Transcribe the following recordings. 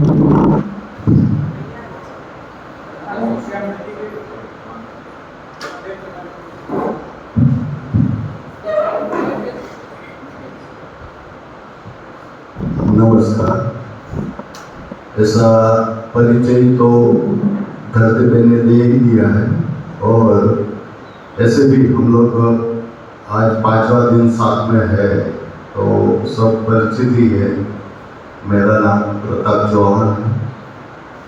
नमस्कार। ऐसा परिचय तो धरती पे ने दे ही दिया है, और ऐसे भी हम लोग आज 5वां दिन साथ में है, तो सब परिचित ही है। मेरा नाम प्रताप चौहान है,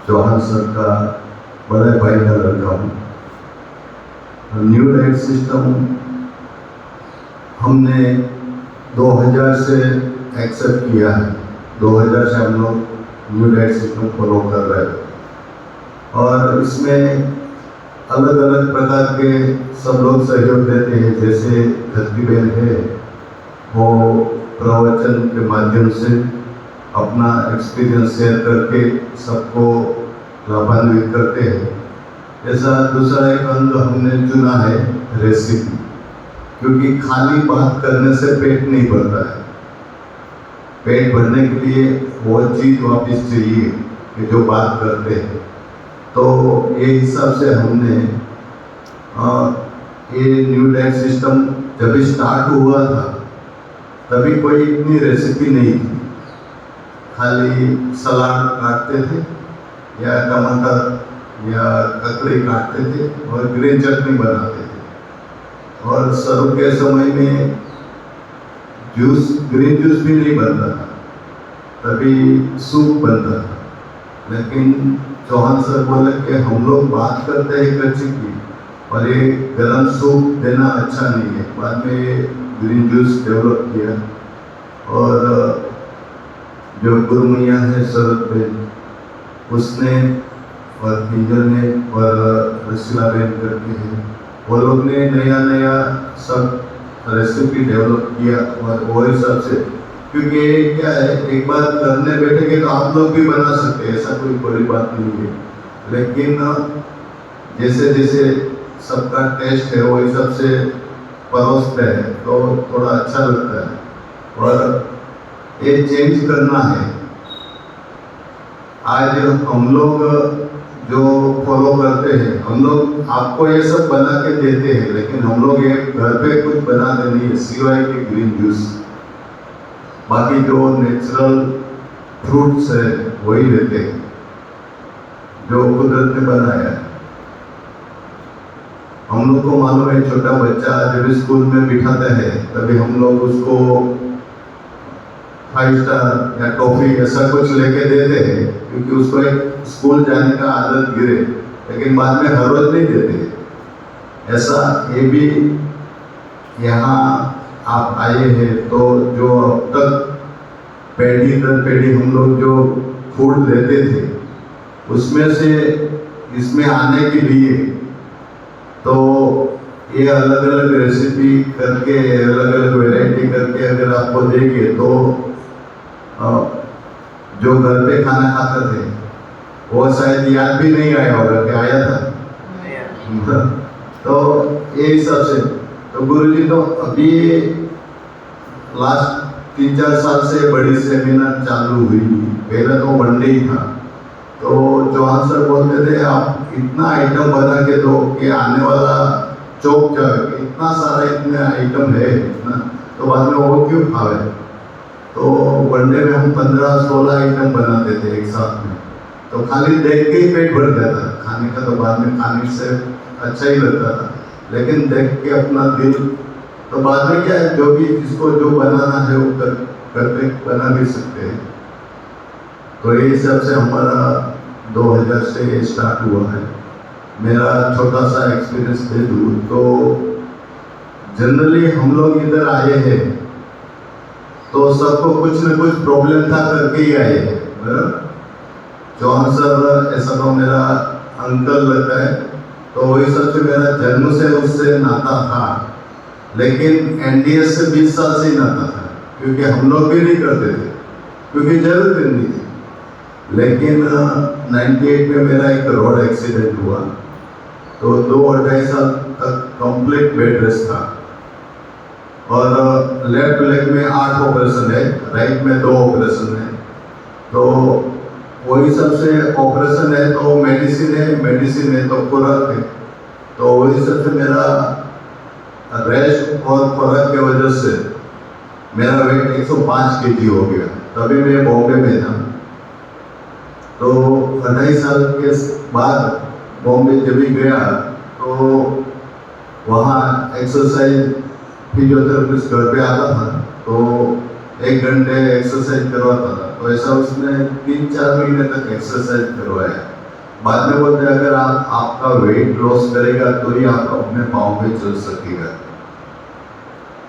चौहान सर का बड़े भाई का लड़का हूँ। न्यू लाइट सिस्टम हमने 2000 से एक्सेप्ट किया है। 2000 से हम लोग न्यू लाइट सिस्टम फॉलो कर रहे हैं, और इसमें अलग अलग प्रकार के सब लोग सहयोग देते हैं। जैसे धरती बहन है, वो प्रवचन के माध्यम से अपना एक्सपीरियंस शेयर करके सबको लाभान्वित करते हैं। ऐसा दूसरा एक अंग हमने चुना है रेसिपी, क्योंकि खाली बात करने से पेट नहीं भरता है। पेट भरने के लिए वो चीज़ वापस चाहिए कि जो बात करते हैं। तो ये हिसाब से हमने ये न्यू लाइट सिस्टम जब स्टार्ट हुआ था, तभी कोई इतनी रेसिपी नहीं थी। खाली सलाद काटते थे, या टमाटर या ककड़ी काटते थे, और ग्रीन चटनी बनाते थे। और सर्व के समय में जूस, ग्रीन जूस भी नहीं बनता था, तभी सूप बनता था। लेकिन चौहान सर बोले कि हम लोग बात करते हैं कच्ची की, और ये गरम सूप देना अच्छा नहीं है। बाद में ग्रीन जूस डेवलप किया, और जो गुरु मैया है शरद बेन, उसने और पिंजर ने और रसीला बेन करके हैं, वो लोग ने नया नया सब रेसिपी डेवलप किया। और वो हिसाब से, क्योंकि क्या है, एक बार करने बैठेंगे तो आप लोग भी बना सकते हैं, ऐसा कोई बड़ी बात नहीं है। लेकिन जैसे जैसे सबका टेस्ट है वो हिसाब से परोसते हैं तो थोड़ा अच्छा लगता है, और ये चेंज करना है। आज हम लोग जो फॉलो करते हैं, हम लोग आपको ये सब बना के देते हैं, लेकिन हम लोग ये घर पे कुछ बनाते नहीं है सिवाय के ग्रीन जूस। बाकी जो नेचुरल फ्रूट्स है वही लेते हैं, जो कुदरत ने बनाया है। हम लोग को मालूम है, छोटा बच्चा जब स्कूल में बिठाता है, तभी हम लोग उसको 5 स्टार या टॉफी ऐसा कुछ लेके देते हैं, क्योंकि उसको एक स्कूल जाने का आदत गिरे। लेकिन बाद में हर रोज नहीं देते। ऐसा ये भी यहाँ आप आए हैं, तो जो अब तक पीढ़ी दर पीढ़ी हम लोग जो फूड लेते थे, उसमें से इसमें आने के लिए तो ये अलग अलग रेसिपी करके, अलग अलग वैरायटी करके अगर आपको देंगे, तो जो घर पे खाना खाते थे वो शायद याद भी नहीं आया होगा कि आया था। तो ये हिसाब से तो गुरुजी तो अभी लास्ट 3-4 साल से बड़ी सेमिनार चालू हुई। पहले तो वनडे ही था, तो चौहान सर बोलते थे आप इतना आइटम बना के दो कि आने वाला चौक जाए, इतना सारा इतने आइटम है ना, तो बाद में वो क्यों खावे। तो वनडे में हम 15-16 आइटम बनाते थे एक साथ में, तो खाली देख के ही पेट भर जाता। खाने का तो बाद में खाने से अच्छा ही लगता था, लेकिन देख के अपना दिल, तो बाद में क्या है, जो भी जिसको जो बनाना है वो कर पे बना भी सकते हैं। तो ये हिसाब से हमारा 2000 से स्टार्ट हुआ है। मेरा छोटा सा एक्सपीरियंस दे दूँ तो जनरली हम लोग इधर आए हैं तो सबको कुछ न कुछ प्रॉब्लम था करके ही आए हैं, बराबर। चौहान सर ऐसा तो मेरा अंकल लगता है, तो वही सबसे मेरा जन्म से उससे नाता था, लेकिन एनडीएस से 20 साल से ही नाता था, क्योंकि हम लोग भी नहीं करते थे, क्योंकि जरूरत नहीं थी। लेकिन 98 में मेरा एक रोड एक्सीडेंट हुआ, तो 2-2.5 साल तक कंप्लीट बेड रेस्ट था, और लेफ्ट लेग में 8 ऑपरेशन है, राइट में 2 ऑपरेशन है। तो वही सबसे ऑपरेशन है तो मेडिसिन है तो खुराक है, तो वही सबसे मेरा रेस्ट और खुराक की वजह से मेरा वेट 105 केजी हो गया। तभी मैं बॉम्बे में था, तो 28 साल के बाद बॉम्बे जब भी गया तो वहाँ एक्सरसाइज फिजियोथेरेपिस्ट घर पे आता था, तो 1 घंटे एक्सरसाइज करवाता था। तो ऐसा उसने 3-4 महीने तक एक्सरसाइज करवाया। बाद में बोलते अगर आपका वेट लॉस करेगा तो ही आप अपने पाँव पे चल सकेगा।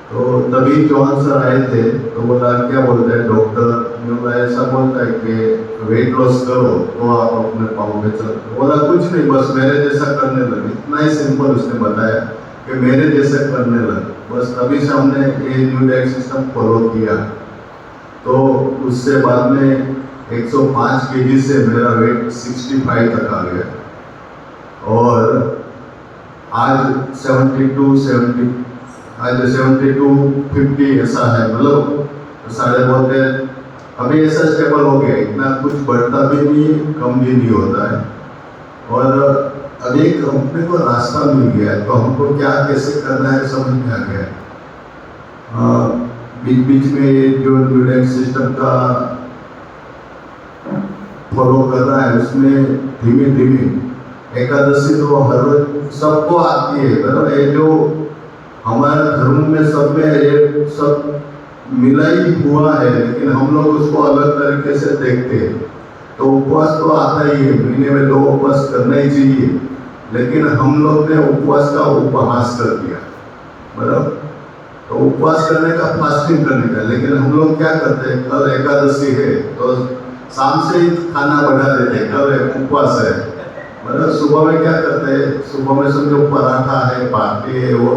तो तभी चौहान सर आए थे, तो बोला क्या बोलते हैं डॉक्टर, बोला ऐसा बोलता है कि वेट लॉस करो तो आप अपने पाँव पे चल। बोला कुछ नहीं, बस मेरे जैसा करने लगे। इतना ही सिंपल उसने बताया कि मेरे जैसे करने लगे। बस तभी से हमने ये न्यू डाइट सिस्टम फॉलो किया। तो उससे बाद में 105 केजी से मेरा वेट 65 तक आ गया और आज 72-50 ऐसा है। मतलब सारे बोलते हैं अभी ऐसा स्टेबल हो गया, इतना कुछ बढ़ता भी नहीं कम भी नहीं होता है। और अब एक अपने को रास्ता मिल गया है, तो हमको क्या कैसे करना है समझ में आ गया। बीच बीच में ये जो न्यू डाइट सिस्टम का फॉलो कर रहा है, उसमें धीमे धीमे एकादशी तो हर रोज सबको आती है, बराबर। ये जो हमारे धर्म में सब में ये सब मिला ही हुआ है, लेकिन हम लोग उसको अलग तरीके से देखते हैं। तो उपवास तो आता ही है, महीने में 2 उपवास करना ही चाहिए, लेकिन हम लोग ने उपवास का उपहास कर दिया, बराबर। तो उपवास करने का, फास्टिंग करने का, लेकिन हम लोग क्या करते हैं, कल एकादशी है तो शाम से ही खाना बढ़ा देते हैं, कल उपवास है, मतलब सुबह में क्या करते हैं, सुबह में समझो पराठा है, बाटी है, वो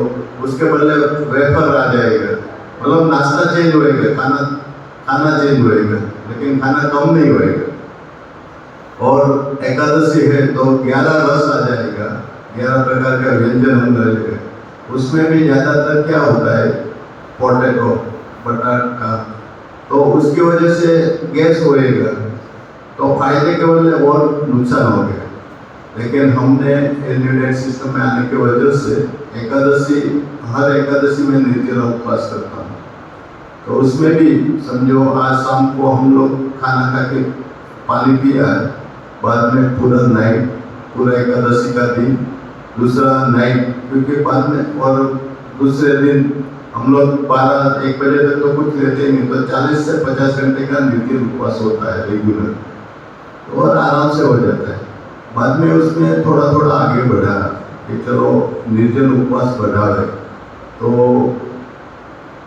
उसके बदले वेफर आ जाएगा, मतलब नाश्ता चेंज होएगा, खाना चेंज होएगा, लेकिन खाना कम नहीं होएगा। और एकादशी है तो 11 रस आ जाएगा, 11 प्रकार का व्यंजन हम रहेगा। उसमें भी ज़्यादातर क्या होता है, पोटैटो, बटाटा, तो उसकी वजह से गैस होएगा, तो फायदे के बदले और नुकसान हो गया। लेकिन हमने न्यू डाइट सिस्टम में आने की वजह से हर एकादशी में निर्जला उपवास करता हूँ। तो उसमें भी समझो आज शाम को हम लोग खाना खा के पानी पिया है, बाद में पूरा एकादशी का दिन, दूसरा नाइट, क्योंकि बाद में और दूसरे दिन हम लोग 12-1 बजे तक तो कुछ लेते नहीं, तो 40 से 50 घंटे का निर्जल उपवास होता है रेगुलर, और आराम से हो जाता है। बाद में उसमें थोड़ा थोड़ा आगे बढ़ा कि चलो निर्जल उपवास बढ़ा है, तो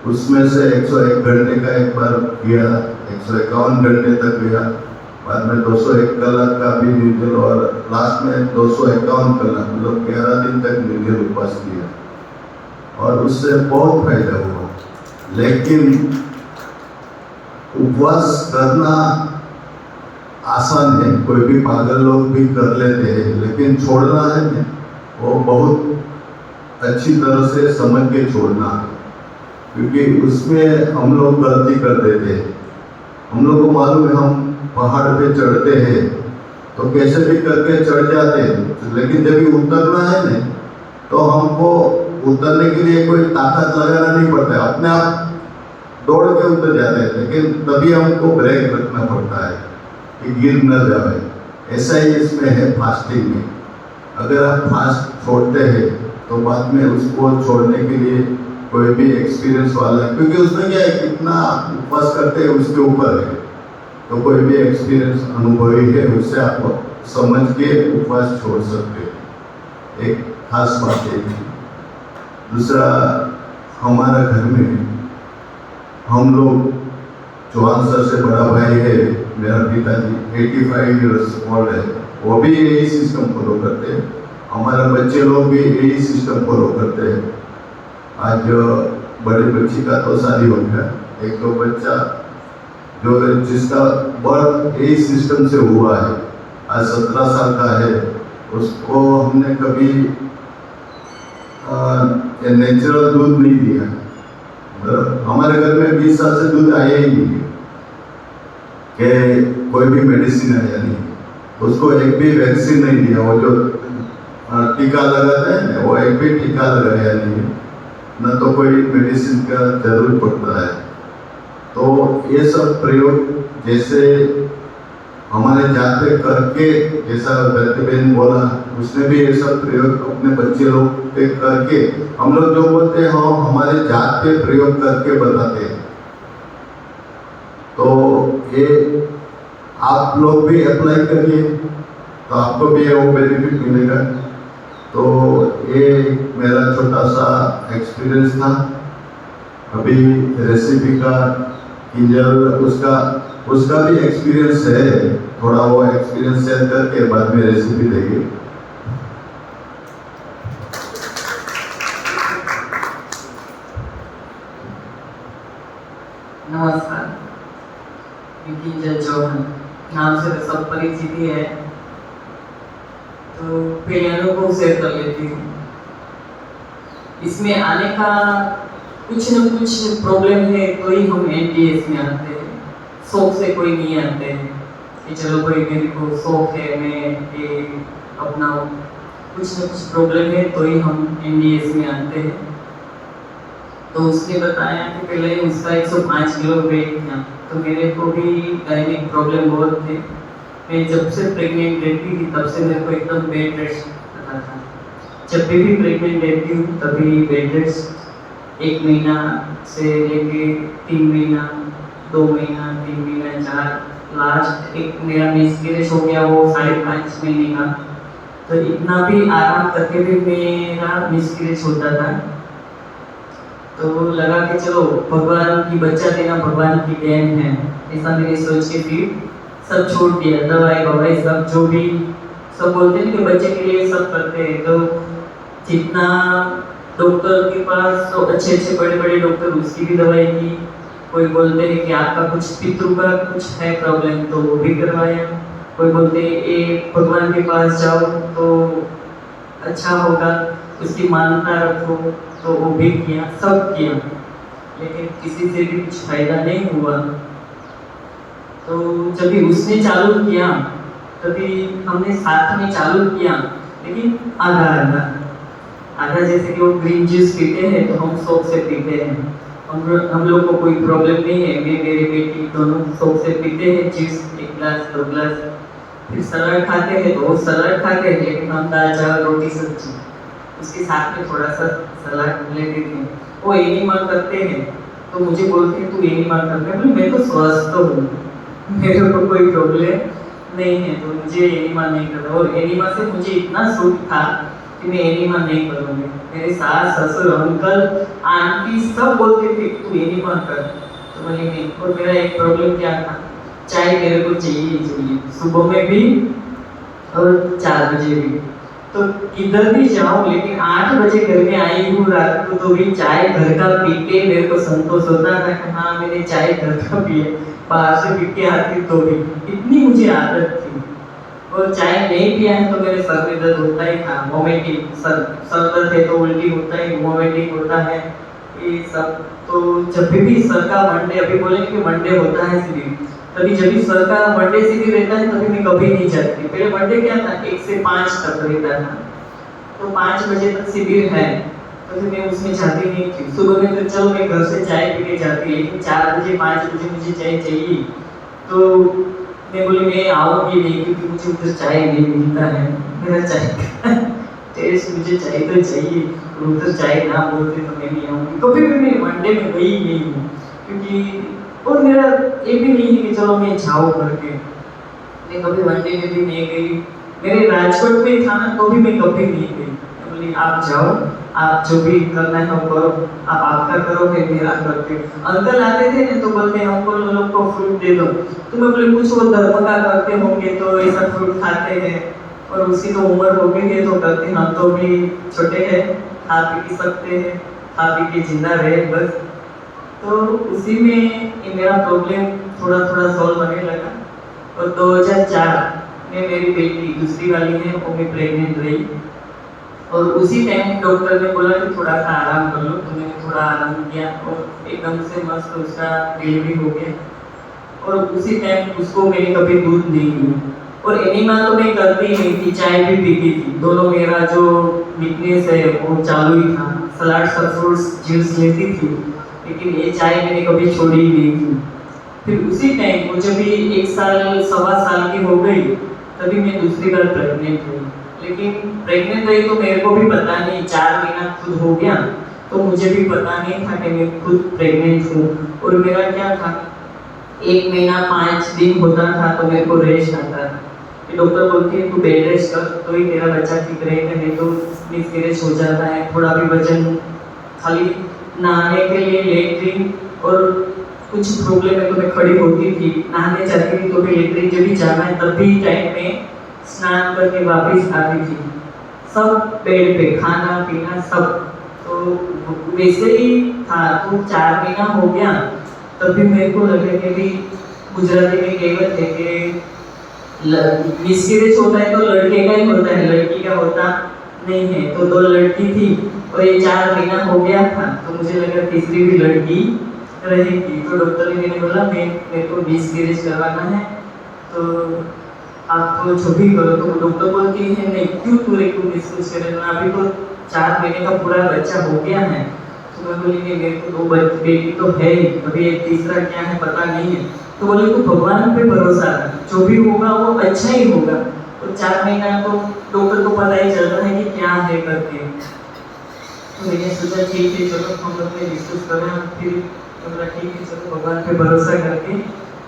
उसमें से 101 घंटे का एक बार किया, 151 घंटे तक गया, बाद में 201 कलाक का भी निर्जल, और लास्ट में 251 कलाक, मतलब 11 दिन तक निर्जल उपवास किया, और उससे बहुत फायदा हुआ। लेकिन उपवास करना आसान है, कोई भी पागल लोग भी कर लेते हैं, लेकिन छोड़ना है ना, वो बहुत अच्छी तरह से समझ के छोड़ना है, क्योंकि उसमें हम लोग गलती कर देते हैं। हम लोग को मालूम है हम पहाड़ पे चढ़ते हैं तो कैसे भी करके चढ़ जाते हैं, लेकिन जब भी उतरना है ना, तो हमको उतरने के लिए कोई ताकत लगाना नहीं पड़ता है, अपने आप दौड़ के उतर जाते हैं, लेकिन तभी हमको ब्रेक रखना पड़ता है कि गिर न जाए। ऐसा ही इसमें है फास्टिंग में। अगर आप फास्ट छोड़ते हैं तो बाद में उसको छोड़ने के लिए कोई भी एक्सपीरियंस वाला है, क्योंकि उसमें क्या है, कितना उपवास करते हैं उसके ऊपर है, तो कोई भी एक्सपीरियंस अनुभवी है, उससे आप समझ के उपवास छोड़ सकते हैं। एक खास बात है। दूसरा, हमारा घर में हम लोग, चौहान सर से बड़ा भाई है मेरा पिताजी, 85 ईयर्स ओल्ड है, वो भी यही सिस्टम फॉलो करते हैं। हमारे बच्चे लोग भी यही सिस्टम फॉलो करते हैं। आज बड़े बच्ची का तो शादी हो गया, एक तो बच्चा जो जिसका बर्थ यही सिस्टम से हुआ है, आज 17 साल का है, उसको हमने कभी नेचुरल दूध नहीं दिया। हमारे घर में 20 साल से दूध आया ही नहीं है कि कोई भी मेडिसिन है या नहीं, उसको एक भी वैक्सीन नहीं दिया। वो जो टीका लगाता है ना, वो एक भी टीका लगाया नहीं है, न तो कोई मेडिसिन का जरूरत पड़ता है। तो ये सब प्रयोग जैसे हमारे जाते करके, जैसा बहन बोला, उसने भी ये सब प्रयोग अपने बच्चे लोग पे करके, हम लोग जो बोलते हैं हम हमारे जात पे प्रयोग करके बताते हैं। तो ये आप लोग भी अप्लाई करिए तो आपको भी वो बेनिफिट मिलेगा। तो ये मेरा छोटा सा एक्सपीरियंस था। अभी रेसिपी का किंजल उसका भी एक्सपीरियंस है, थोड़ा वो एक्सपीरियंस शेयर करके बाद में रेसिपी देंगे। नमस्कार, किंजल चौहान नाम से तो सब परिचित ही है, तो पहले अनुभव शेयर कर लेती हूँ। इसमें आने का कुछ न कुछ प्रॉब्लम है तो ही हम एनडीएस में आते हैं। शौक से कोई नहीं आते हैं कि चलो कोई मेरे को शौक है मैं ये अपनाऊं। कुछ न कुछ प्रॉब्लम है तो ही हम एनडीएस में आते हैं। तो उसने बताया कि पहले उसका 105 किलो वेट था, तो मेरे को भी गायनिक प्रॉब्लम बहुत थे। मैं जब से प्रेग्नेंट रहती थी तब से मेरे को एकदम बेड रेस्ट आता था। जब भी प्रेग्नेंट रहती हूँ तभी बेड रेस्ट, 1 महीना से लेके 3 महीना, 2 महीना, 3 महीना, 4, लास्ट एक मेरा मिसकैरेज हो गया वो 5.5 महीने का। तो इतना भी आराम करके भी मेरा मिसकैरेज होता था। तो लगा कि चलो भगवान की बच्चा देना भगवान की देन है, ऐसा मैंने सोच के फिर सब छोड़ दिया। दवाई ववाई सब जो भी सब बोलते हैं कि बच्चे के लिए सब करते हैं। तो जितना डॉक्टर के पास तो अच्छे अच्छे बड़े बड़े डॉक्टर, उसकी भी दवाई की। कोई बोलते हैं कि आपका कुछ पितृ का कुछ है प्रॉब्लम, तो वो भी करवाया। कोई बोलते हैं ये भगवान के पास जाओ तो अच्छा होगा, उसकी मानता रखो, तो वो भी किया, सब किया, लेकिन किसी से भी कुछ फायदा नहीं हुआ। तो जब भी उसने चालू किया तभी हमने साथ में चालू किया, लेकिन आधा आधा आधा जैसे कि वो ग्रीन जूस पीते हैं तो हम शौक से पीते हैं। हम लोग को कोई प्रॉब्लम नहीं है, मैं मेरी बेटी दोनों शौक से पीते हैं जूस, 1 गिलास 2 गिलास। फिर सलाद खाते हैं तो वो सलाद खाते हैं, लेकिन हम दाल चावल रोटी सब्जी उसके साथ में थोड़ा सा सलाद ले देते हैं। वो एनिमा करते हैं तो मुझे बोलते हैं तू एनिमा करते है, मैं तो स्वस्थ हूँ, मेरे को कोई प्रॉब्लम नहीं है, तो मुझे एनिमा नहीं करना। और एनिमा से मुझे इतना सूट था कि मैं एनिमा नहीं करूँगी। मेरे सास ससुर अंकल आंटी सब बोलते थे तू एनिमा कर, तो बोले नहीं। और मेरा एक प्रॉब्लम क्या था, चाय मेरे को चाहिए चाहिए, सुबह में भी और 4 बजे भी। तो किधर भी जाऊँ, लेकिन 8 बजे घर में आई हूँ रात को तो भी चाय घर का पी के मेरे को संतोष होता था कि हाँ मैंने चाय घर का पिया, बाहर से पी के आती तो भी। इतनी मुझे आदत थी। और चाय नहीं पिया है तो मेरे सर में दर्द होता ही था, वोमिटिंग, सर दर्द है तो उल्टी होता है, वोमिटिंग होता है, ये सब। तो जब भी सर का मंडे, अभी बोले कि मंडे होता है शिविर, तभी जब भी सर का मंडे शिविर रहता है तभी मैं कभी नहीं जाती। पहले मंडे क्या था, 1 से 5 तक रहता था, तो 5 बजे तक शिविर है, तो फिर मैं उसमें जाती नहीं थी। सुबह में तो चलो मैं घर से चाय पी के जाती, लेकिन 4 बजे 5 बजे मुझे चाय चाहिए। तो मैं बोली मैं आऊँगी नहीं, क्योंकि मुझे उधर चाय नहीं मिलता है, मेरा चाय का टेस्ट मुझे चाय तो चाहिए, और उधर चाय ना बोलते तो मैं नहीं आऊँगी। कभी भी मैं मंडे में गई नहीं हूँ, क्योंकि और मेरा ये भी नहीं है कि चलो मैं जाऊँ करके, मैं कभी मंडे में भी नहीं गई। मेरे राजकोट में था ना तो भी मैं कभी नहीं गई। बोली आप जाओ, आप जो भी करना है वो करो, आप आपका करो, मैं मेरा करती हूँ। अंकल आते थे ना तो बोलते हैं अंकल लोग को फ्रूट दे दो, तो मैं बोली कुछ वो धर्म का करते होंगे तो ऐसा फ्रूट खाते हैं, और उसकी तो उम्र हो गई है तो करते, हम तो भी छोटे हैं, खा पी सकते हैं, खा पी के जिंदा रहे बस। तो उसी में ये मेरा प्रॉब्लम थोड़ा थोड़ा सॉल्व होने लगा। और 2004 में मेरी बेटी दूसरी वाली है वो भी प्रेग्नेंट रही, और उसी टाइम डॉक्टर ने बोला कि थोड़ा सा आराम कर लो, तो मैंने थोड़ा आराम किया और एकदम से मस्त उसका डिलीवरी हो गया। और उसी टाइम उसको मैंने कभी दूध नहीं दिया। और एनिमा तो मैं करती ही नहीं थी, चाय भी पीती थी, दोनों मेरा जो वीकनेस है वो चालू ही था। सलाद सब फ्रूट्स जूस लेती थी, लेकिन ये चाय मैंने कभी छोड़ी ही नहीं थी। फिर उसी टाइम को जब भी 1 साल सवा साल की हो गई, तभी मैं दूसरी बार प्रेग्नेंट हुई। लेकिन प्रेग्नेंट रही तो मेरे को भी पता नहीं, 4 महीना खुद हो गया तो मुझे भी पता नहीं था कि मैं खुद प्रेग्नेंट हूँ। और मेरा क्या था, 1 महीना 5 दिन होता था तो मेरे को रेस्ट आता था। फिर डॉक्टर बोलती है तू बेड रेस्ट कर तो ही तेरा बच्चा ठीक रहेगा, नहीं तो मिसकैरेज हो जाता है। थोड़ा भी वजन, खाली नहाने के लिए लेटरिन और कुछ प्रॉब्लम है तो मैं खड़ी होती थी, नहाने जाती थी तो भी लेटरिन जब भी जाना है तब भी टाइम में स्नान करके वापस आती थी। सब बेड पे, खाना पीना सब। तो वैसे ही था। तो 4 महीना हो गया तब भी मेरे को लगे कि भी गुजराती में कहावत है कि मिसकैरेज होता है तो लड़के का ही होता है, लड़की का होता नहीं है। तो 2 लड़की थी और ये 4 महीना हो गया था तो मुझे लगा तीसरी भी लड़की रहेगी। तो डॉक्टर ने मैंने बोला मेरे को मिसकैरेज करवाना है तो आप तो जो भी करो। तो डॉक्टर बोलती है नहीं, क्यों पूरे को मिसकैरेज करना, अभी तो 4 महीने का पूरा बच्चा हो गया है। तो मैं बोली नहीं, मेरे को 2 बेटी तो है ही, अभी एक तीसरा क्या है पता नहीं है। तो बोले तू भगवान पे भरोसा रख, जो भी होगा वो अच्छा ही होगा। तो 4 महीना तो डॉक्टर को पता ही चलता है कि क्या है करके। तो मैंने सोचा ठीक है चलो हम लोग ने डिस्कस करें, फिर बोला ठीक है चलो भगवान पे भरोसा करके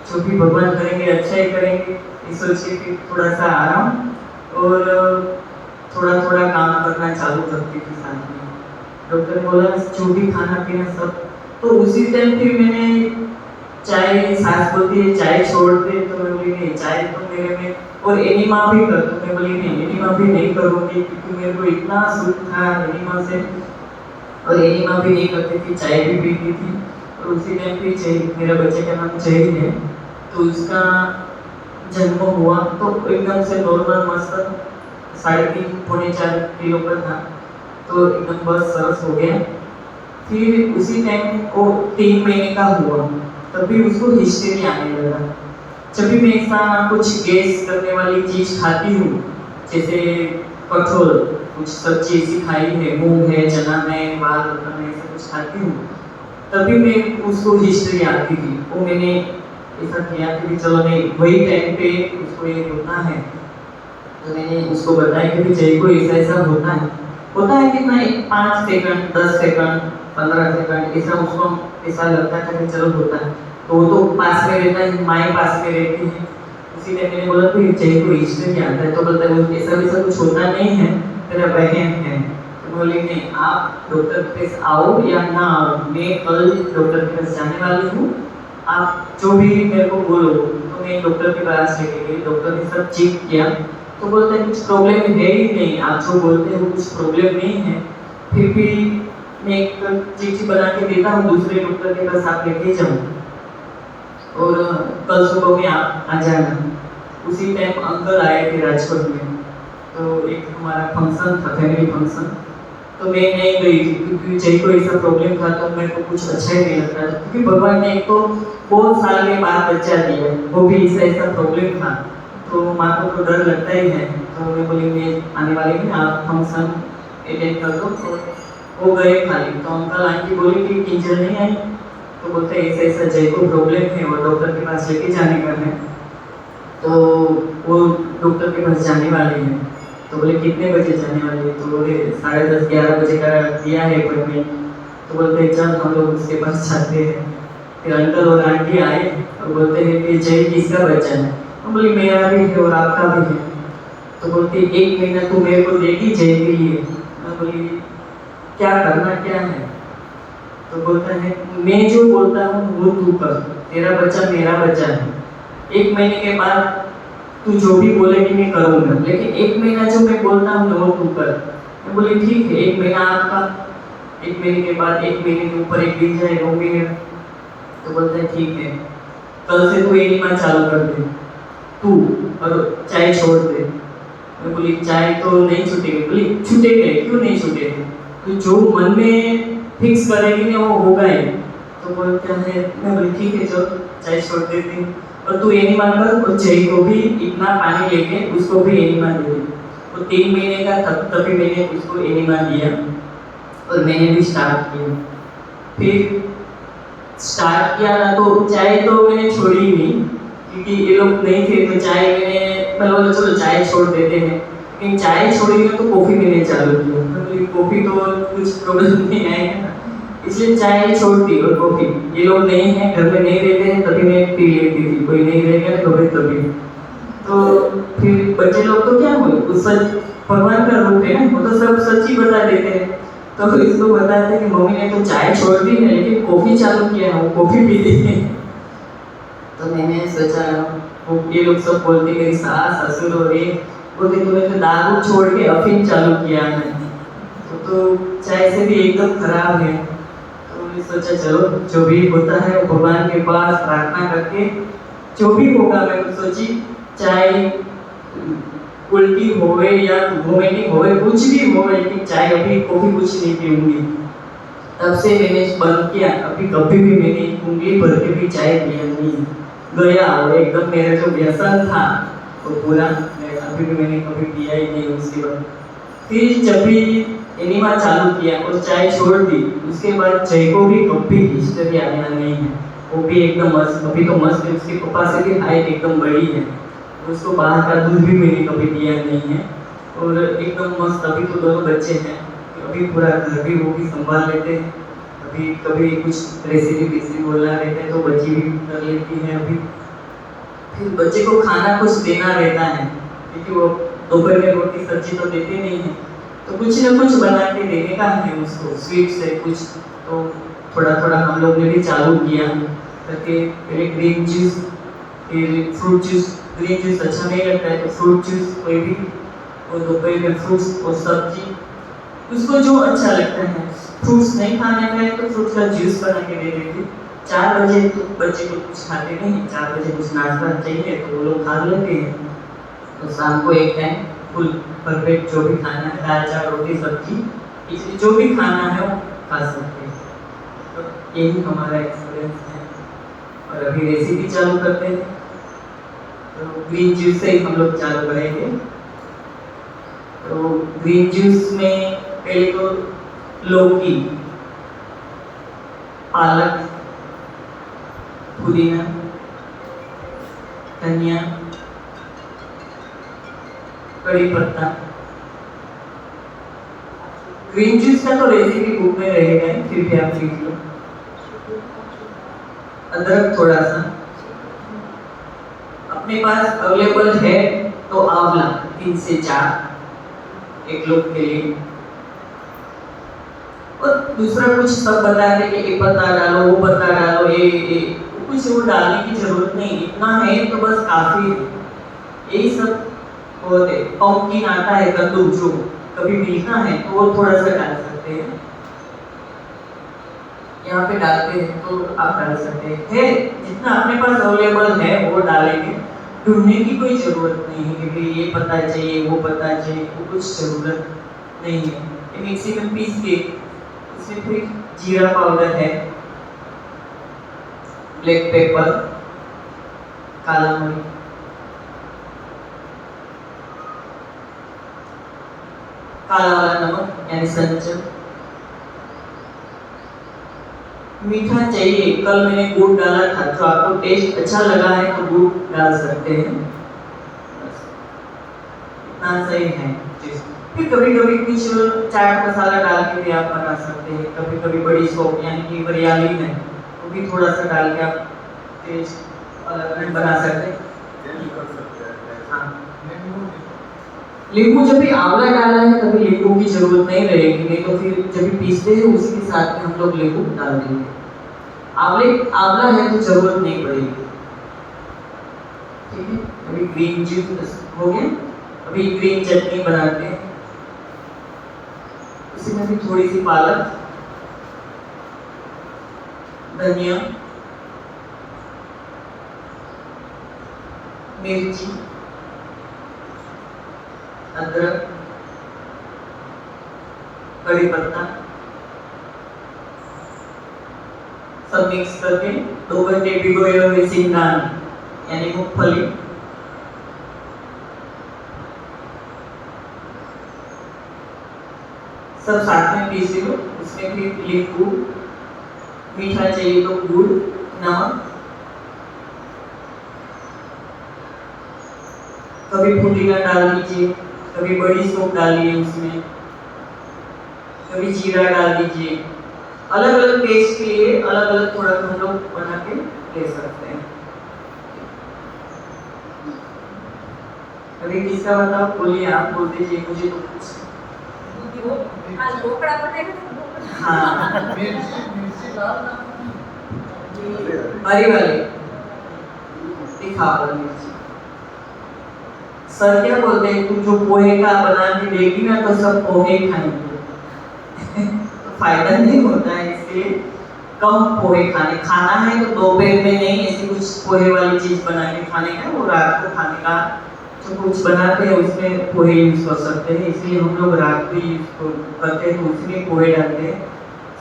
जो भी भगवान करेंगे अच्छा ही करेंगे। इस सोच के फिर थोड़ा सा आराम और थोड़ा थोड़ा काम करना चालू करती थी साथ में। डॉक्टर ने बोला जो भी खाना पीना सब। तो उसी टाइम फिर मैंने चाय, सास बोलती है चाय छोड़ दे, तो मैं बोली नहीं चाय तो मेरे में, और एनिमा भी कर, तो मैं बोली नहीं एनिमा भी नहीं करूँगी क्योंकि मेरे को इतना सुख था एनिमा से। और एनिमा भी नहीं करती थी, चाय भी पीती थी। और उसी टाइम पे जय, मेरा बच्चे का नाम जय है, तो उसका जन्म हुआ तो एकदम से नॉर्मल मस्त 3.5 पौने 4 किलो का था, तो एकदम बस सरस हो गया। फिर उसी टाइम को 3 महीने का हुआ तभी उसको हिस्ट्री आने लगा। जब भी मैं ऐसा कुछ गैस करने वाली चीज खाती हूँ, जैसे कठोल, कुछ सब्जी ऐसी खाई है, मूंग है, चना है, बाल बटन है, ऐसा कुछ खाती हूँ, तभी मैं उसको हिस्ट्री आती थी। वो मैंने ऐसा किया कि चलो नहीं, वही टाइम पे उसको ये होता है। तो मैंने उसको बताया कि जय को ऐसा ऐसा होता है कितना 5 सेकंड, 10 सेकंड, 15 सेकंड ऐसा उसको ऐसा लगता था कि चलो होता है। तो वो तो पास में रहता है, माई पास में रहती है। इसी टाइम मैंने बोला कि जय को हिस्ट्री आता है, तो बोलता है ऐसा वैसा कुछ होता नहीं है, तेरा बहन है। तो बोले नहीं आप डॉक्टर के पास आओ या ना आओ, मैं कल डॉक्टर के पास जाने वाली हूँ, आप जो भी मेरे को बोलो। तो मैं डॉक्टर के पास लेके गई, डॉक्टर ने सब चेक किया तो बोलते हैं कुछ प्रॉब्लम है ही नहीं, आप जो बोलते हो कुछ प्रॉब्लम नहीं है। फिर भी मैं एक चिट्ठी बना के देता हूँ दूसरे डॉक्टर के पास, आप लेके जाओ और कल सुबह में आप आ जाना। उसी टाइम अंकल आए थे राजकोट में, तो एक हमारा फंक्शन था, फैमिली फंक्शन, तो मैं नहीं गई थी क्योंकि जय को ऐसा प्रॉब्लम था तो मेरे को कुछ अच्छा ही नहीं लगता था, क्योंकि भगवान ने एक तो बहुत साल के बाद बच्चा दिया, वो भी ऐसा प्रॉब्लम था, तो माँ को तो डर लगता ही है। तो मैं बोली मैं आने वाली हूँ, आप फंक्शन अटेंड कर दो। तो वो गए खाली, तो अंकल आंटी बोली कि टीचर नहीं आई, तो बोलते ऐसा ऐसा जय को प्रॉब्लम है और डॉक्टर के पास लेके जाने का है। तो वो डॉक्टर के पास जाने वाले हैं, तो बोले कितने बजे जाने वाले हैं, तो बोले 10:30 11 बजे का दिया है अपॉइंटमेंट। तो बोलते हैं चल हम लोग उसके पास जाते हैं। फिर अंकल और आंटी आए और बोलते हैं कि जय किसका बच्चा है, तो बोली मेरा भी है और आपका भी है। तो बोलती 1 महीना तू मेरे को देगी जय के लिए। मैं बोली क्या करना क्या है, तो बोलता है मैं जो बोलता हूँ वो तू कर, तेरा बच्चा मेरा बच्चा है, 1 महीने के बाद तू जो भी बोलेगी मैं करूँगा, लेकिन 1 महीना जो मैं बोलता हूँ वो तू कर। मैं बोली ठीक है, 1 महीना आपका, 1 महीने के बाद 1 महीने के ऊपर 1 दिन जाएगा वो मेरा। तो बोलता है ठीक है, कल से तू एनिमा चालू कर दे तू, और चाय छोड़ दे। मैं बोली चाय तो नहीं छूटेगी, बोली छूटेंगे, क्यों नहीं छूटेंगे, तो जो मन में फिक्स करेगी ना वो होगा ही। तो बोलते हैं, मैं बोली ठीक है चलो चाय छोड़ देती हूँ। और तू एनिमा कर और जय को भी इतना पानी लेके उसको भी एनिमा दे दे। वो 3 महीने का तभी मैंने उसको एनिमा दिया और मैंने भी स्टार्ट किया। फिर स्टार्ट किया ना तो चाय तो मैंने छोड़ी ही नहीं, क्योंकि ये लोग नहीं थे तो चाय मैंने बोला चलो चाय छोड़ देते हैं, लेकिन चाय छोड़ी ना तो कॉफ़ी मैंने चालू किया। तो कॉफ़ी तो कुछ प्रॉब्लम नहीं आएगा ना, इसलिए चाय छोड़ दी और कॉफ़ी। ये लोग नहीं है, घर में नहीं रहते हैं, तभी मैं पी लेती थी, कोई नहीं रहेगा तो तभी। तो फिर बच्चे लोग तो क्या बोले, उस सच भगवान का रूप है ना, वो तो सब सच ही बता देते हैं। तो इसको बताते कि मम्मी ने तो चाय छोड़ दी है लेकिन कॉफ़ी चालू किया है, वो कॉफ़ी पी ली है। तो मैंने सोचा वो ये लोग सब बोलते मेरी सास ससुर और ये बोलते तूने तो दारू छोड़ के अफीम चालू किया है, तो चाय से भी एकदम खराब है। तो मैंने सोचा चलो जो भी होता है वो भगवान के पास प्रार्थना करके जो भी होगा, मैं तो सोची चाय उल्टी होवे या वोमिटिंग होवे कुछ भी हो, लेकिन चाय अभी कॉफी कुछ नहीं पीऊंगी। तब से मैंने बंद किया, अभी कभी भी मैंने उंगली भर के भी चाय पिया नहीं। गया और एकदम मेरा जो व्यसन था वो पूरा, अभी भी मैंने कभी पिया ही नहीं उसके बाद। फिर जब भी एनिमा चालू किया और चाय छोड़ दी, उसके बाद चाय को भी कभी हिस्ट्री आना नहीं है, वो भी एकदम मस्त, अभी तो मस्त है, उसके पापा से भी हाइट एकदम बड़ी है, उसको बाहर का दूध भी मैंने कभी दिया नहीं है और एकदम मस्त। अभी तो दोनों बच्चे हैं, अभी पूरा घर भी वो भी संभाल लेते हैं, अभी कभी कुछ रेसिपी बोलना रहता है तो बच्ची भी कर लेती है अभी। फिर बच्चे को खाना कुछ देना रहता है, क्योंकि वो दोपहर में रोटी सब्जी तो देते नहीं है, तो कुछ ना कुछ बना के देने का है उसको, स्वीट से कुछ। तो थोड़ा थोड़ा हम लोग ने भी चालू किया करके, पहले ग्रीन जूस, फिर फ्रूट जूस। ग्रीन जूस अच्छा नहीं लगता है तो फ्रूट जूस कोई भी, और दोपहर में फ्रूट्स और सब्जी, उसको जो अच्छा लगता है। फ्रूट्स नहीं खाने का है तो फ्रूट का जूस बना के दे देती। 4 बजे तो बच्चे को कुछ खाते नहीं, 4 बजे कुछ नाश्ता चाहिए तो वो लोग खा लेते हैं। तो शाम को एक टाइम फुल परफेक्ट जो भी खाना है, दाल चावल रोटी सब्जी, इसलिए जो भी खाना है वो खा सकते हैं। तो यही हमारा एक्सपीरियंस है और अभी रेसिपी चालू करते हैं। तो ग्रीन जूस से ही हम लोग चालू करेंगे। तो ग्रीन जूस में पहले तो लौकी, पालक, पुदीना, धनिया, कड़ी पत्ता। ग्रीन जूस का तो रेसिपी बुक में रहेगा, फिर भी आप लिख लो। अदरक थोड़ा सा, अपने पास अवेलेबल है तो आंवला 3 से 4 एक लोग के लिए। और दूसरा कुछ सब बता रहे कि ये पत्ता डालो वो पत्ता डालो, ये कुछ वो डालने की जरूरत नहीं, इतना है तो बस काफी है। यही सब होते। पंपकिन आता है कद्दू, जो कभी मिलता है तो वो थोड़ा सा डाल सकते हैं, यहाँ पे डालते हैं तो आप डाल सकते हैं। जितना अपने पास अवेलेबल है वो डालेंगे, ढूंढने की कोई जरूरत नहीं है कि भाई ये पता चाहिए वो पता चाहिए, वो कुछ जरूरत नहीं है। ये मिक्सी में पीस के इसमें फिर जीरा पाउडर है, ब्लैक पेपर, काला मिर्च, काला वाला नमक यानी संचर, मीठा चाहिए। कल मैंने गुड़ डाला था, जो आपको टेस्ट अच्छा लगा है तो गुड़ डाल सकते हैं, इतना सही है। फिर कभी कभी कुछ चाट मसाला डाल के भी आप बना सकते हैं, कभी कभी बड़ी सौंफ यानी कि वरियाली है वो भी थोड़ा सा डाल के आप टेस्ट अलग बना सकते हैं। हाँ, नींबू जब भी आंवला डाला है तभी नींबू की जरूरत नहीं रहेगी, नहीं तो फिर जब भी पीसते हैं उसी के साथ में हम लोग नींबू डाल देंगे। आंवला है तो जरूरत नहीं पड़ेगी। ठीक है, अभी ग्रीन जूस हो गया, अभी ग्रीन चटनी बनाते हैं। इसमें भी थोड़ी सी पालक, धनिया, मिर्ची, अदरक, कड़ी पत्ता सब मिक्स करके 2 घंटे भिगोए हुए सिंगदाने यानी मूंगफली, सब साथ में पीस लो। उसमें फिर नींबू, मीठा चाहिए तो गुड़, नमक, कभी पुदीना डाल दीजिए, कभी बड़ी सौंफ डालिए उसमें, कभी जीरा डाल दीजिए। अलग अलग टेस्ट के लिए अलग अलग थोड़ा हम लोग बना के ले सकते हैं। अभी किसका बताओ, बोलिए, आप बोल दीजिए, मुझे तो कुछ हाँ हरी वाली दिखा मिर्ची। सर क्या बोलते हैं, तुम जो पोहे का बना के देगी ना तो सब पोहे खाएंगे तो फायदा नहीं होता है, इसलिए कम पोहे खाना है तो दोपहर में नहीं, ऐसी कुछ पोहे वाली चीज बना के खाने का, वो रात को खाने का जो कुछ बनाते हैं उसमें पोहे यूज कर सकते हैं, इसलिए हम लोग रात को यूज करते हैं तो उसमें पोहे डालते हैं।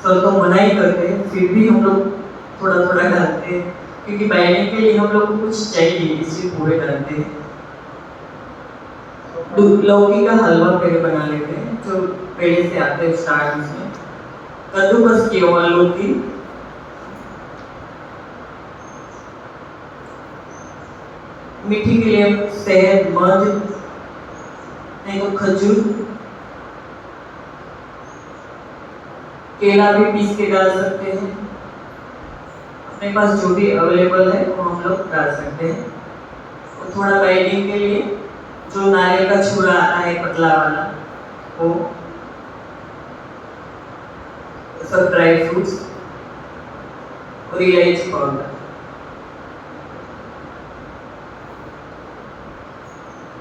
सर तो मना ही करते हैं, फिर भी हम लोग थोड़ा थोड़ा डालते हैं क्योंकि बैठने के लिए हम लोग को कुछ चाहिए, इसलिए पोहे डालते हैं। लौकी का हलवा पहले बना लेते हैं, जो पहले से आते हैं स्टार्ट में। कद्दूकस किया हुआ लौकी, मीठी के लिए शहद, मध, नहीं तो खजूर, केला भी पीस के डाल सकते हैं। अपने पास जो भी अवेलेबल है वो हम लोग डाल सकते हैं। और थोड़ा बाइंडिंग के लिए जो नारियल का छुरा आता है पतला वाला, वो सब ड्राई फ्रूट्स और इलायची पाउडर।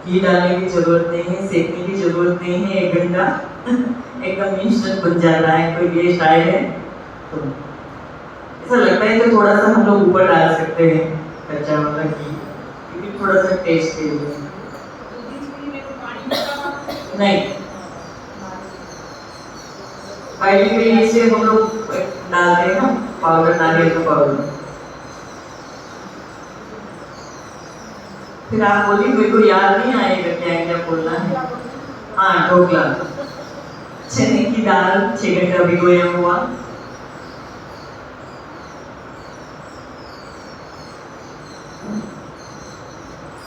घी डालने की जरूरत नहीं है, सेकने की जरूरत नहीं है, 1 घंटा एकदम इंस्टेंट बन जाता है। कोई गेस्ट आए हैं तो ऐसा लगता है कि थोड़ा सा हम लोग ऊपर डाल सकते हैं कच्चा वाला घी, क्योंकि थोड़ा सा टेस्ट के लिए। नहीं, बाइंडिंग के लिए इसे हम लोग डालते हैं ना पाउडर, नारियल का पाउडर। फिर आप बोलिए, मेरे को याद नहीं आएगा क्या क्या बोलना है। हाँ, ढोकला, चने की दाल 6 घंटा भिगोया हुआ,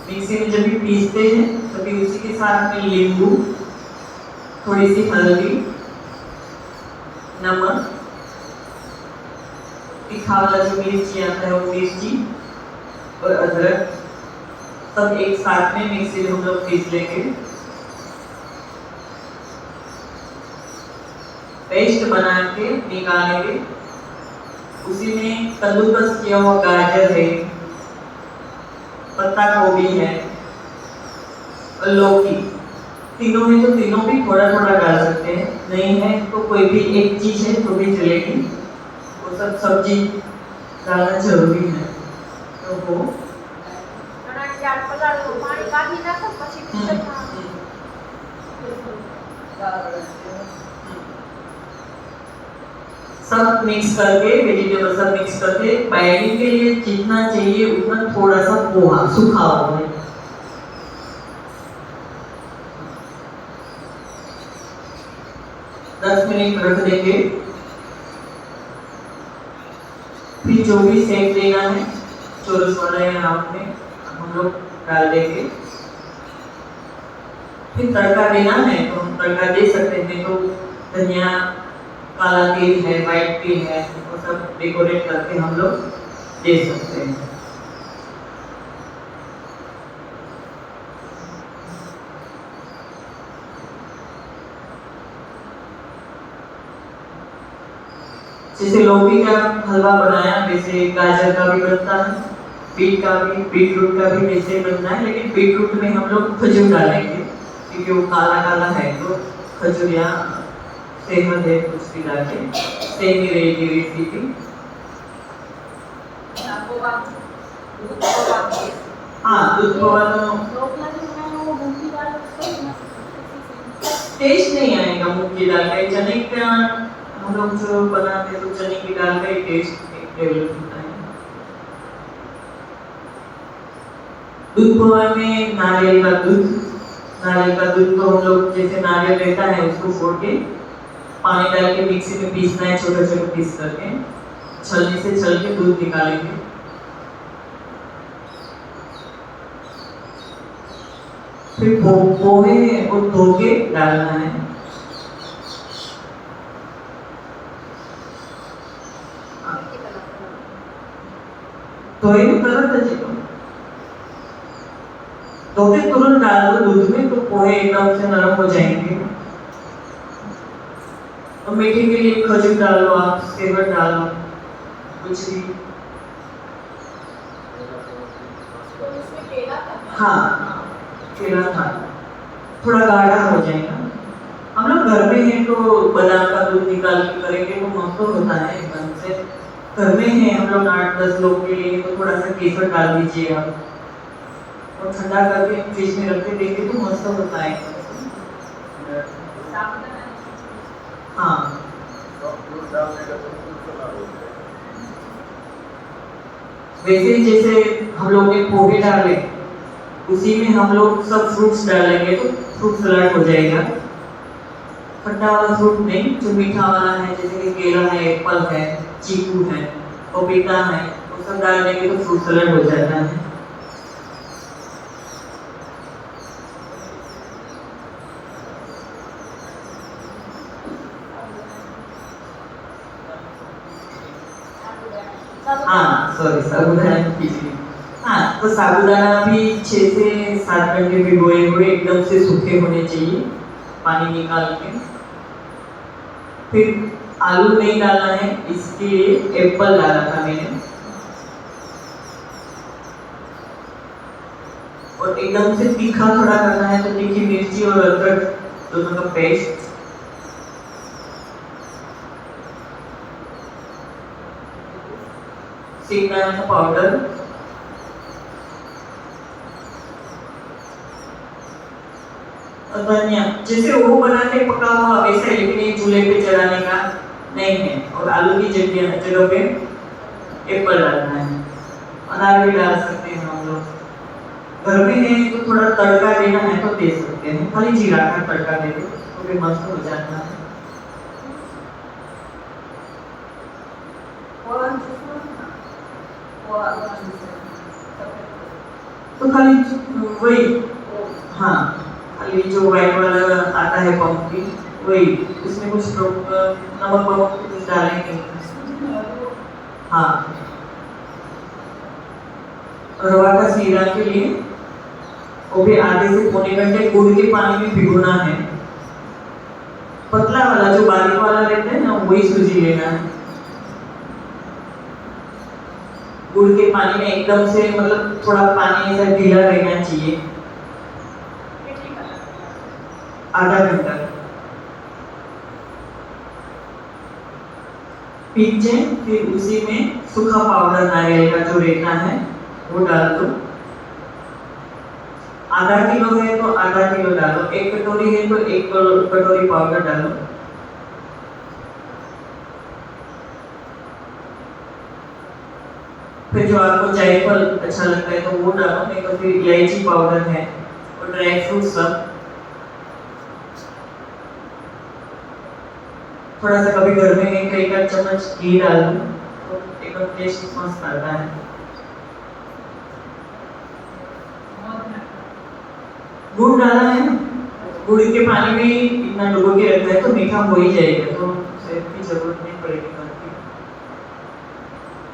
मिक्सी में जब भी पीसते हैं तभी उसी के साथ में नींबू, थोड़ी सी हल्दी, नमक, तीखा वाला जो मिर्ची आता है वो मिर्ची और अदरक, सब एक साथ में मिक्सी में हम लोग पीस लेंगे। पेस्ट बना के निकालेंगे। उसी में कद्दूकस किया हुआ गाजर है, पत्ता गोभी है और लौकी, तीनों है तो तीनों भी थोड़ा थोड़ा डाल सकते हैं, नहीं है तो कोई भी एक चीज है तो भी चलेगी। वो सब सब्जी डालना जरूरी है। तो वो सब मिक्स करके, वेजिटेबल सब मिक्स करके, बाइंडिंग के लिए जितना चाहिए उतना थोड़ा सा पोहा सूखा हुआ है, दस मिनट रख देंगे। फिर जो भी सेक देना है चोरस वाला या राउंड में हम लोग डाल देंगे। फिर तड़का देना है तो हम तड़का दे सकते हैं, तो धनिया, काला तिल है, व्हाइट तिल है, वो सब डेकोरेट करके हम लोग दे सकते हैं। जैसे लौकी का हलवा बनाया वैसे गाजर का भी बनता है, बीट का भी, बीटरूट का भी वैसे बनना है, लेकिन बीटरूट में हम लोग खजूर डालेंगे क्योंकि वो काला काला है, तो खजूर या सेहत है कुछ भी डाल के सेम ही रहेगी रेसिपी। हाँ, दूध खोआ तो टेस्ट नहीं आएगा मूंग की दाल का। चने का हम लोग जो बनाते हैं तो चने की दाल का ही टेस्ट डेवलप होता है। दूध पोहा में नारियल का दूध को हम लोग जैसे नारियल रहता है उसको फोड़ के पानी डाल के मिक्सी में पीसना है, छोटे छोटे पीस करके छलनी से छल के दूध निकालेंगे। फिर पोहे को धो के डालना है। तो ये गलत है जी, तो फिर तुरंत डाल दो दूध में तो पोहे एकदम से नरम हो जाएंगे। और मीठे के लिए खजूर डाल लो, आप सेवर डाल लो, कुछ भी। हाँ, केला था, थोड़ा गाढ़ा हो जाएगा। हम लोग घर में हैं तो बादाम का दूध निकाल के करेंगे तो मस्त होता है एकदम से। घर में हैं हम लोग 8-10 लोग के लिए तो थोड़ा सा केसर डाल दीजिए आप, और ठंडा करके फ्रिज में रख के देंगे तो मस्त होता है। हाँ, वैसे जैसे हम लोग ने पोहे डाले उसी में हम लोग सब फ्रूट्स डालेंगे तो फ्रूट सलाद हो जाएगा। खट्टा वाला फ्रूट नहीं, जो मीठा वाला है जैसे कि केला है, एप्पल है, चीकू है, पपीता है, वो सब डाल देंगे तो फ्रूट सलाद हो जाता है। हाँ सॉरी, साबुदाना की खिचड़ी। हाँ, तो साबुदाना भी 6 से 7 घंटे भिगोए हुए एकदम से सूखे होने चाहिए, पानी निकाल के। फिर आलू नहीं डालना है, इसके लिए एप्पल डाला था मैंने। और एकदम से तीखा थोड़ा करना है तो तीखी मिर्ची और अदरक दोनों का पेस्ट, सेंधा का पाउडर, और धनिया। जैसे वो बनाते पका हुआ वैसा, लेकिन ये चूल्हे पे चढ़ाने का नहीं है। और आलू की जगह पे एप्पल डालना है, अनार भी डाल सकते हैं हम लोग। घर में है तो थोड़ा तड़का देना है तो दे सकते हैं, खाली जीरा का तड़का दे दो तो भी मस्त हो जाता है। तो खाली वही, हाँ, खाली जो व्हाइट वाला आता है पंपकिन वही, उसमें कुछ नमक वमक कुछ डालेंगे। हाँ, रवा का सीरा के लिए वो भी आधे से पौने घंटे गुड़ के पानी में भिगोना है। पतला वाला जो बारीक वाला रहता है ना वही सूजी लेना है। गुड़ के पानी में एकदम से मतलब थोड़ा पानी ऐसा ढीला रहना चाहिए, आधा घंटा। पीछे फिर उसी में सूखा पाउडर नारियल का जो रहता है वो डाल दो। आधा किलो है तो आधा किलो डालो, 1 कटोरी है तो 1 कटोरी पाउडर डालो। फिर जो आपको जायफल अच्छा लगता है तो वो डालो, नहीं तो फिर इलायची पाउडर है और ड्राई फ्रूट सब। थोड़ा सा कभी घर में 1 चम्मच घी डाल दो तो एकदम टेस्ट मस्त आता है। गुड़ डाला है ना, गुड़ के पानी में ही इतना डुबो के रखा है तो मीठा हो ही जाएगा, तो सेब की जरूरत नहीं पड़ेगी।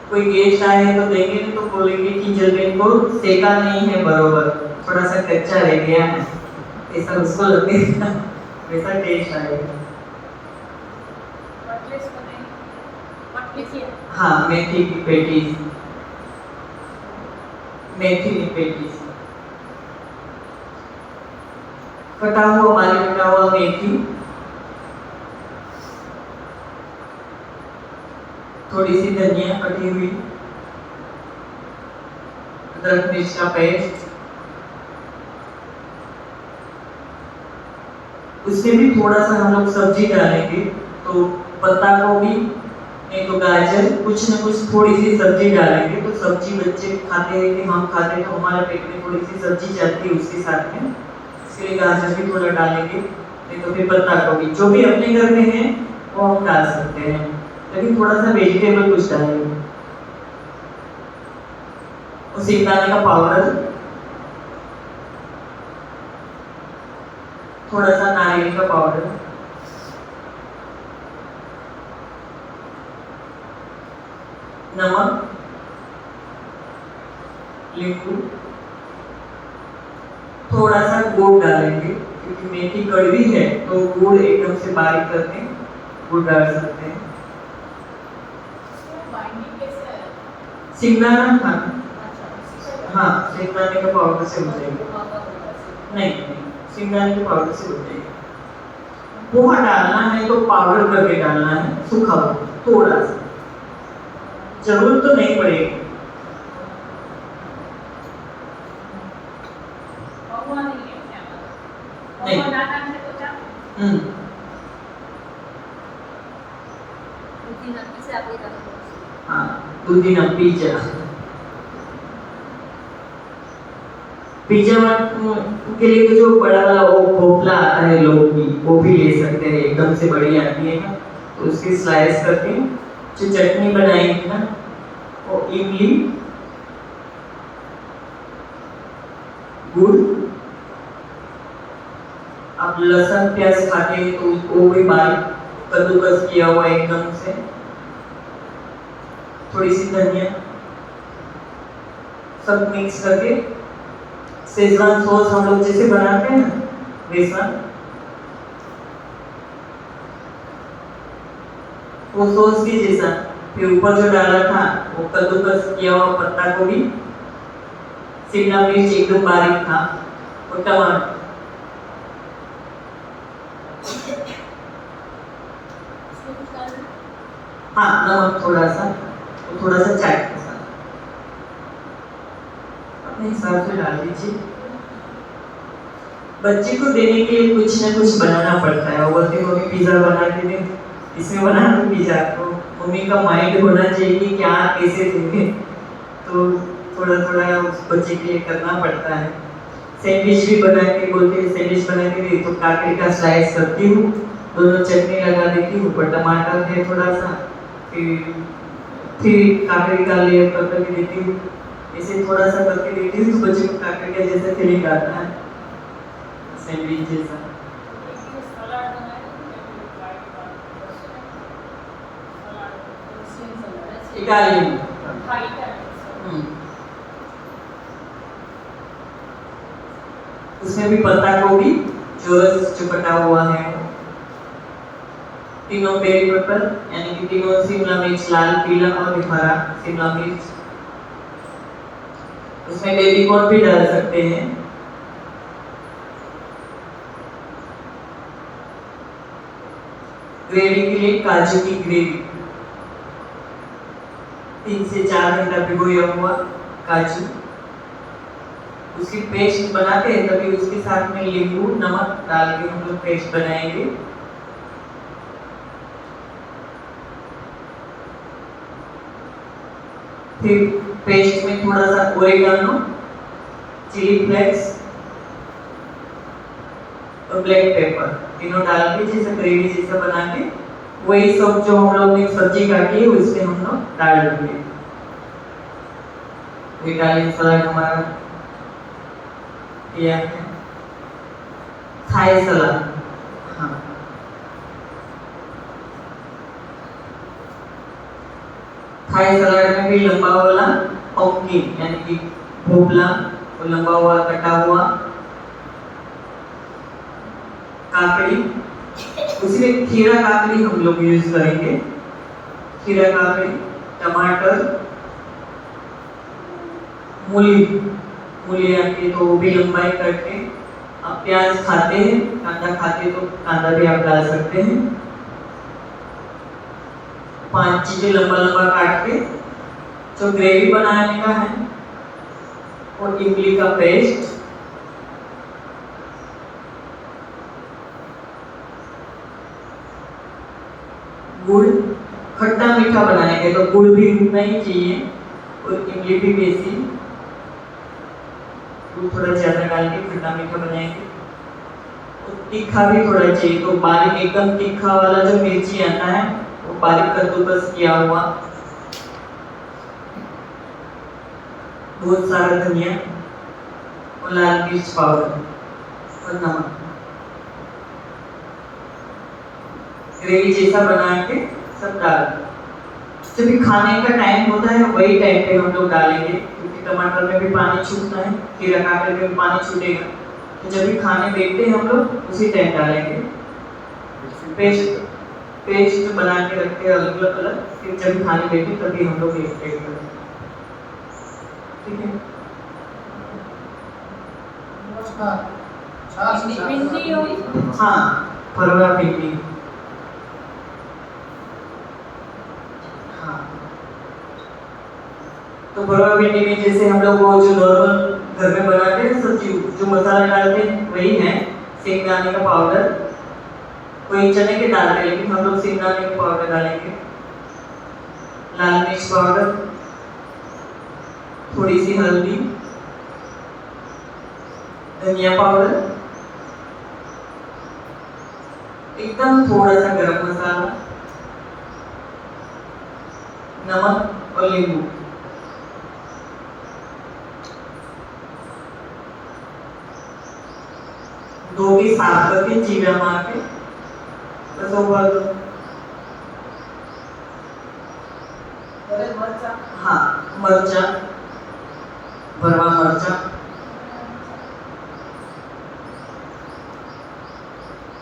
कोई गेस्ट आए तो देंगे नहीं तो बोलेंगे कि जलबेन को सेका नहीं है बरोबर, थोड़ा सा कच्चा रह गया है, ऐसा उसको लगेगा, वैसा टेस्ट आएगा। हाँ, मेथी की पेटीज, मेथी की पेटीज, कटा हुआ बारीक कटा हुआ मेथी, थोड़ी सी धनिया कटी हुई, अदरक मिर्च का पेस्ट, उसमें भी थोड़ा सा हम लोग सब्जी डालेंगे तो पत्ता गोभी नहीं तो गाजर, कुछ ना कुछ थोड़ी सी सब्जी डालेंगे। तो सब्जी बच्चे खाते हैं कि हम खाते हैं, तो हमारे पेट में थोड़ी सी सब्जी जाती है उसके साथ में, इसलिए गाजर भी थोड़ा डालेंगे। नहीं तो फिर पत्ता गोभी, जो भी अपने घर में है वो हम डाल सकते हैं, लेकिन थोड़ा सा वेजिटेबल कुछ डालेंगे। और सिंगाने का पाउडर, थोड़ा सा नारियल का पाउडर, नमक, नींबू, थोड़ा सा गुड़ डालेंगे क्योंकि मेथी कड़वी है, तो गुड़ एकदम से बारीक करके गुड़ डाल सकते हैं। सिंगाना, हाँ हाँ, सिंगाने का पाउडर से हो जाएगा। नहीं नहीं, सिंगाने के पाउडर से हो जाएगा। पोहा डालना है तो पाउडर करके डालना है, सूखा हुआ थोड़ा सा, जरूरत तो नहीं पड़ेगी। नहीं, हाँ, दूधी ना पिज्जा, पिज्जा के लिए तो जो बड़ा वाला वो भोपला आता है लोग की, वो भी ले सकते हैं, एकदम से बड़ी आती है ना, तो उसकी स्लाइस करके जो चटनी बनाएंगे ना, वो इमली, गुड़, आप लहसुन प्याज खाते हैं तो वो भी बारीक कद्दूकस किया हुआ एकदम से, थोड़ी सी धनिया, सब मिक्स करके शेजवान सॉस हम लोग जैसे बनाते हैं ना वैसा, वो सॉस के जैसा, फिर ऊपर जो डाला था वो कद्दूकस किया हुआ पत्ता गोभी, शिमला मिर्च एकदम बारीक था, और टमाटर, हाँ नमक थोड़ा सा, और थोड़ा सा चाट मसाला अपने हिसाब से डाल दीजिए। बच्चे को देने के लिए कुछ ना कुछ बनाना पड़ता है। वो बोलते मम्मी पिज्जा बना के दे, इसमें बना दो पिज्जा, तो मम्मी का माइंड होना चाहिए कि क्या कैसे देंगे, तो थोड़ा थोड़ा उस बच्चे के लिए करना पड़ता है। सैंडविच भी बना के बोलते हैं सैंडविच बना के दे, तो काकड़ी का स्लाइस करती हूँ, दोनों चटनी लगा देती हूँ, ऊपर टमाटर है थोड़ा सा, फिर काकड़ी का लेयर करके देती हूँ, ऐसे थोड़ा सा करके देती हूँ, तो बच्चे को काकड़ी का जैसा फीलिंग आता है, सैंडविच जैसा। इटालियन, उसमें भी पत्ता गोभी, जो कटा हुआ है, तीनों बेल पेपर यानी कि तीनों शिमला मिर्च, लाल, पीला और हरा शिमला मिर्च, उसमें बेबी कॉर्न भी डाल सकते हैं। ग्रेवी के लिए काजू की ग्रेवी, 3 से 4 घंटा भिगोया हुआ काजू, उसकी पेस्ट बनाते हैं, तभी उसके साथ में नींबू नमक डाल के हम लोग पेस्ट बनाएंगे। फिर पेस्ट में थोड़ा सा ओरिगानो, चिली फ्लेक्स और ब्लैक पेपर, तीनों डाल के जैसे ग्रेवी जैसा बना के, वही सब जो हम लोग ने सब्जी काटी है उसमें हम लोग डाल देंगे। इटालियन सलाद हमारा किया है। थाई सलाद, हाँ, थाई सलाद में भी लंबा वाला पंपकिन यानी कि भोपला, और लंबा हुआ कटा हुआ काकड़ी, उसमें खीरा काकड़ी हम लोग यूज करेंगे, खीरा काकड़ी, टमाटर, मूली, मूली आती है तो वो भी लंबाई करके, आप प्याज खाते हैं, कांदा खाते हैं तो कांदा भी आप डाल सकते हैं। 5 चीजें लंबा लंबा काट के, जो ग्रेवी बनाने का है, और इमली का पेस्ट, गुड़, खट्टा मीठा बनाएंगे तो गुड़ भी उतना ही चाहिए और इमली भी वैसी, गुड़ थोड़ा ज़्यादा डाल के खट्टा मीठा बनाएंगे। और तीखा भी थोड़ा चाहिए, तो बारीक एकदम तीखा वाला जो मिर्ची आता है वो बारीक कद्दूकस किया हुआ, बहुत सारा धनिया और लाल मिर्च पाउडर और नमक। ग्रेवी जैसा बना के सब डाल, जब भी खाने का टाइम होता है वही टाइम पे हम लोग डालेंगे, क्योंकि टमाटर में भी पानी छूटना है, खीरा काटने में भी पानी छूटेगा, तो जब भी खाने बैठते हैं हम लोग उसी टाइम डालेंगे। पेस्ट बना के रखते हैं अलग अलग, फिर जब भी खाने बैठे तभी हम लोग एक करेंगे। ठीक है। हाँ, फरवा भिंडी। तो फरवा भिंडी में जैसे हम लोग वो जो नॉर्मल घर में बनाते हैं सब्जी, जो मसाला डालते हैं वही है, सेंगदाने का पाउडर, कोई चने के डालते हैं लेकिन हम लोग सेंगदाने का पाउडर डालेंगे, लाल मिर्च पाउडर, थोड़ी सी हल्दी, धनिया पाउडर, एकदम थोड़ा सा गरम मसाला, नमक और नींबू। दो भी साफ करके जीरा मार के बस उबाल दो। हाँ, मरचा, भरवा मरचा,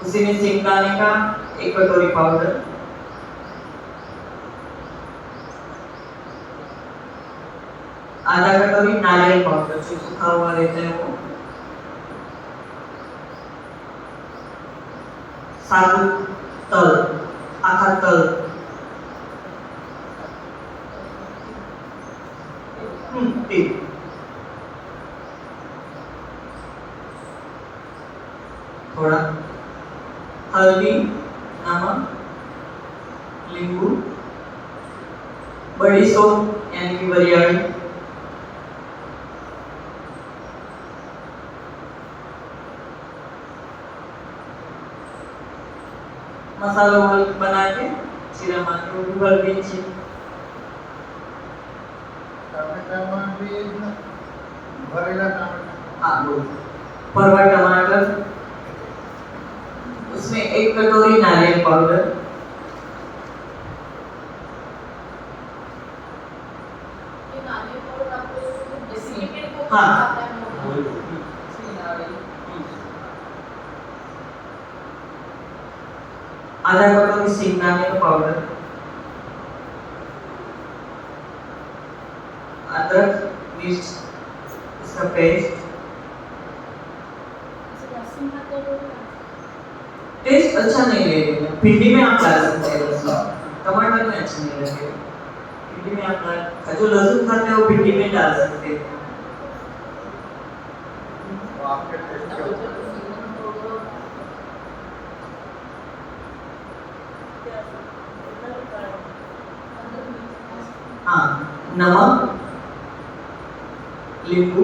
उसी में सेंगदाने का 1 कटोरी पाउडर, आधा कटोरी नारियल पाउडर जो सूखा हुआ रहता है वो, साबुत तल, आखा तल, तेल, थोड़ा हल्दी, नमक, नींबू, बड़ी सौंफ यानी कि वरियाड़ी, मसाला बना के जीरा मार के वो भी भर दीजिए। हाँ, परवा टमाटर, उसमें 1 कटोरी नारियल पाउडर, हाँ, आधा कटोरी सेंगदाने का पाउडर, अदरक मिर्च इसका पेस्ट, टेस्ट अच्छा नहीं लगेगा, भिंडी में आप डाल सकते हैं लहसुन, टमाटर में अच्छा नहीं लगेगा, भिंडी में आप जो लहसुन खाते हैं वो भिंडी में डाल सकते हैं। हाँ, नमक, नींबू,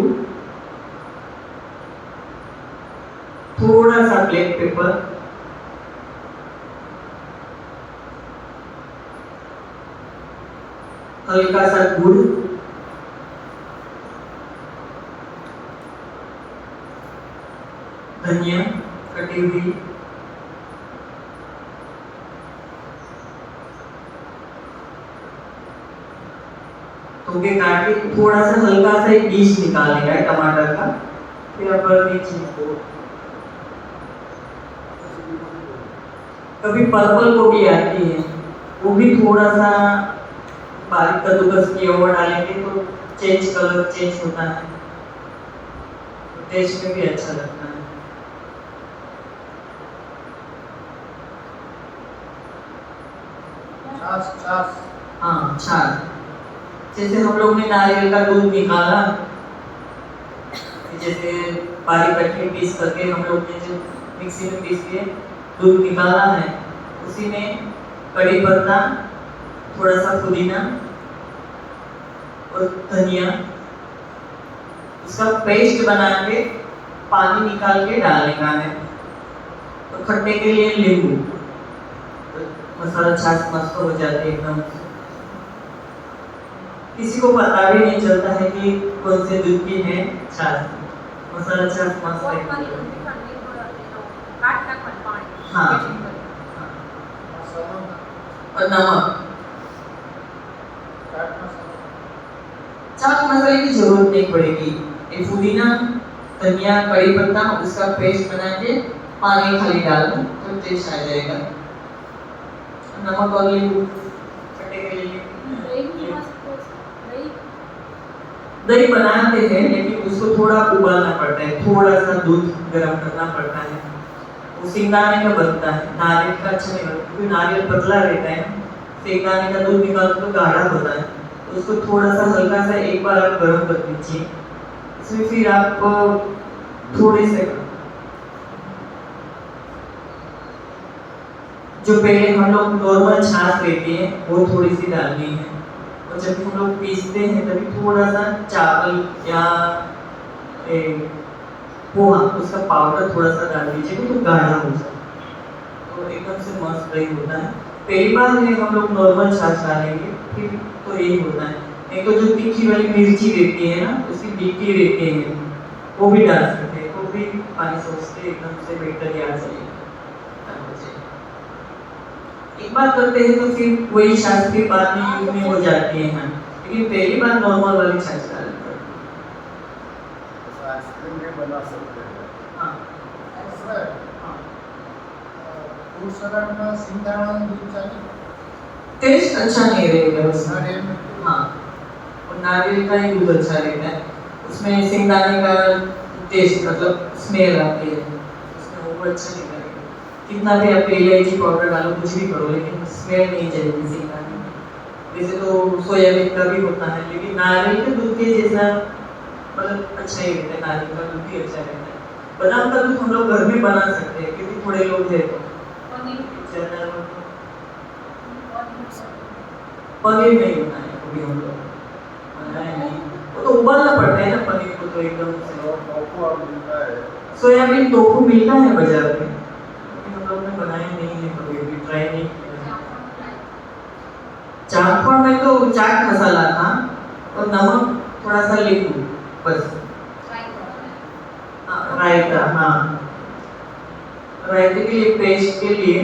थोड़ा सा ब्लैक पेपर, हल्का सा गुड़, धनिया कटी हुई, धोके काट के थोड़ा सा हल्का सा एक बीज निकालने का है टमाटर का, फिर आप भर दीजिए। कभी पर्पल गोभी आती है, वो भी थोड़ा सा बारीक कद्दूकस किया हुआ डालेंगे तो कलर चेंज होता है, तो टेस्ट में भी अच्छा लगता है। हाँ, छाछ, जैसे हम लोग ने नारियल का दूध निकाला, जैसे बारीक कटके पीस करके हम लोग ने जो मिक्सी में पीस के दूध निकाला है, उसी में कड़ी पत्ता, थोड़ा सा पुदीना और धनिया, उसका पेस्ट बना के पानी निकाल के डालने का है। तो खट्टे के लिए नींबू, तो मसाला छाछ मस्त हो जाती है एकदम। किसी को पता भी नहीं चलता है कि कौन से दूध की है छाछ, मसाला छाछ मस्त है। हाँ, और नमक, चाट मसाले की जरूरत नहीं पड़ेगी। ये पुदीना, धनिया, कड़ी पत्ता, उसका पेस्ट बना के पानी खाली डाल दो तो टेस्ट आ जाएगा। नमक और नींबू खट्टे के लिए। दही बनाते हैं लेकिन उसको थोड़ा उबालना पड़ता है, थोड़ा सा दूध गर्म करना पड़ता है। वो सिंगाने का बनता है, नारियल का अच्छा नहीं बनता क्योंकि नारियल पतला रहता है। सिंगाने का दूध निकालो तो गाढ़ा होता है, तो उसको थोड़ा सा हल्का सा एक बार आप गर्म कर दीजिए। इसमें फिर आप थोड़े से जो पहले हम लोग नॉर्मल छाछ लेते हैं वो थोड़ी सी डालनी है, और जब हम लोग पीसते हैं तभी थोड़ा सा चावल या पोहा उसका पाउडर थोड़ा सा डाल दीजिए तो गाढ़ा हो जाए, तो एकदम से मस्त दही होता है। पहली बार में हम लोग नॉर्मल छाछ डालेंगे फिर तो यही होता है। एक तो जो तीखी वाली मिर्ची रहती है ना, उसकी बीटी रहती है, वो भी डाल सकते हैं, तो भी पानी सोच के एकदम से बेटर आ जाएगी। एक बार करते हैं तो फिर वही छाछ के बाद में यूज में हो जाती है हाँ, लेकिन पहली बार नॉर्मल वाली छाछ डालते हैं। आइसक्रीम भी बना सकते हैं। हाँ, हाँ। फ्रूट सलाद में सिंगाड़ा दूध चाहिए। टेस्ट अच्छा नहीं रहेगा उसका। नारियल में हाँ, और नारियल का ही दूध अच्छा रहता है, उसमें सिंगाने का टेस्ट मतलब स्मेल आती है, उसमें वो अच्छा नहीं लगेगा। कितना भी आप इलायची पाउडर डालो, कुछ भी करो, लेकिन स्मेल नहीं जाएगी सिंगाने में। वैसे तो सोयाबीन का भी होता है, लेकिन नारियल के दूध के जैसा मतलब अच्छा ही रहता है, नारियल का दूध भी अच्छा रहता है। बादाम का दूध हम लोग घर में बना सकते हैं क्योंकि थोड़े लोग हैं तो। पनीर नहीं बनाया कभी हम लोग, बनाया नहीं, वो तो उबालना पड़ता है ना पनीर को, तो एकदम से टोफू मिलता है। सोयाबीन टोफू मिलता है बाजार में, लेकिन हम लोग ने बनाया नहीं है, कभी भी ट्राई नहीं किया। चाटपड़ में तो चाट मसाला था और नमक, थोड़ा सा नींबू, बस। रायता, हाँ, रायते के लिए पेस्ट के लिए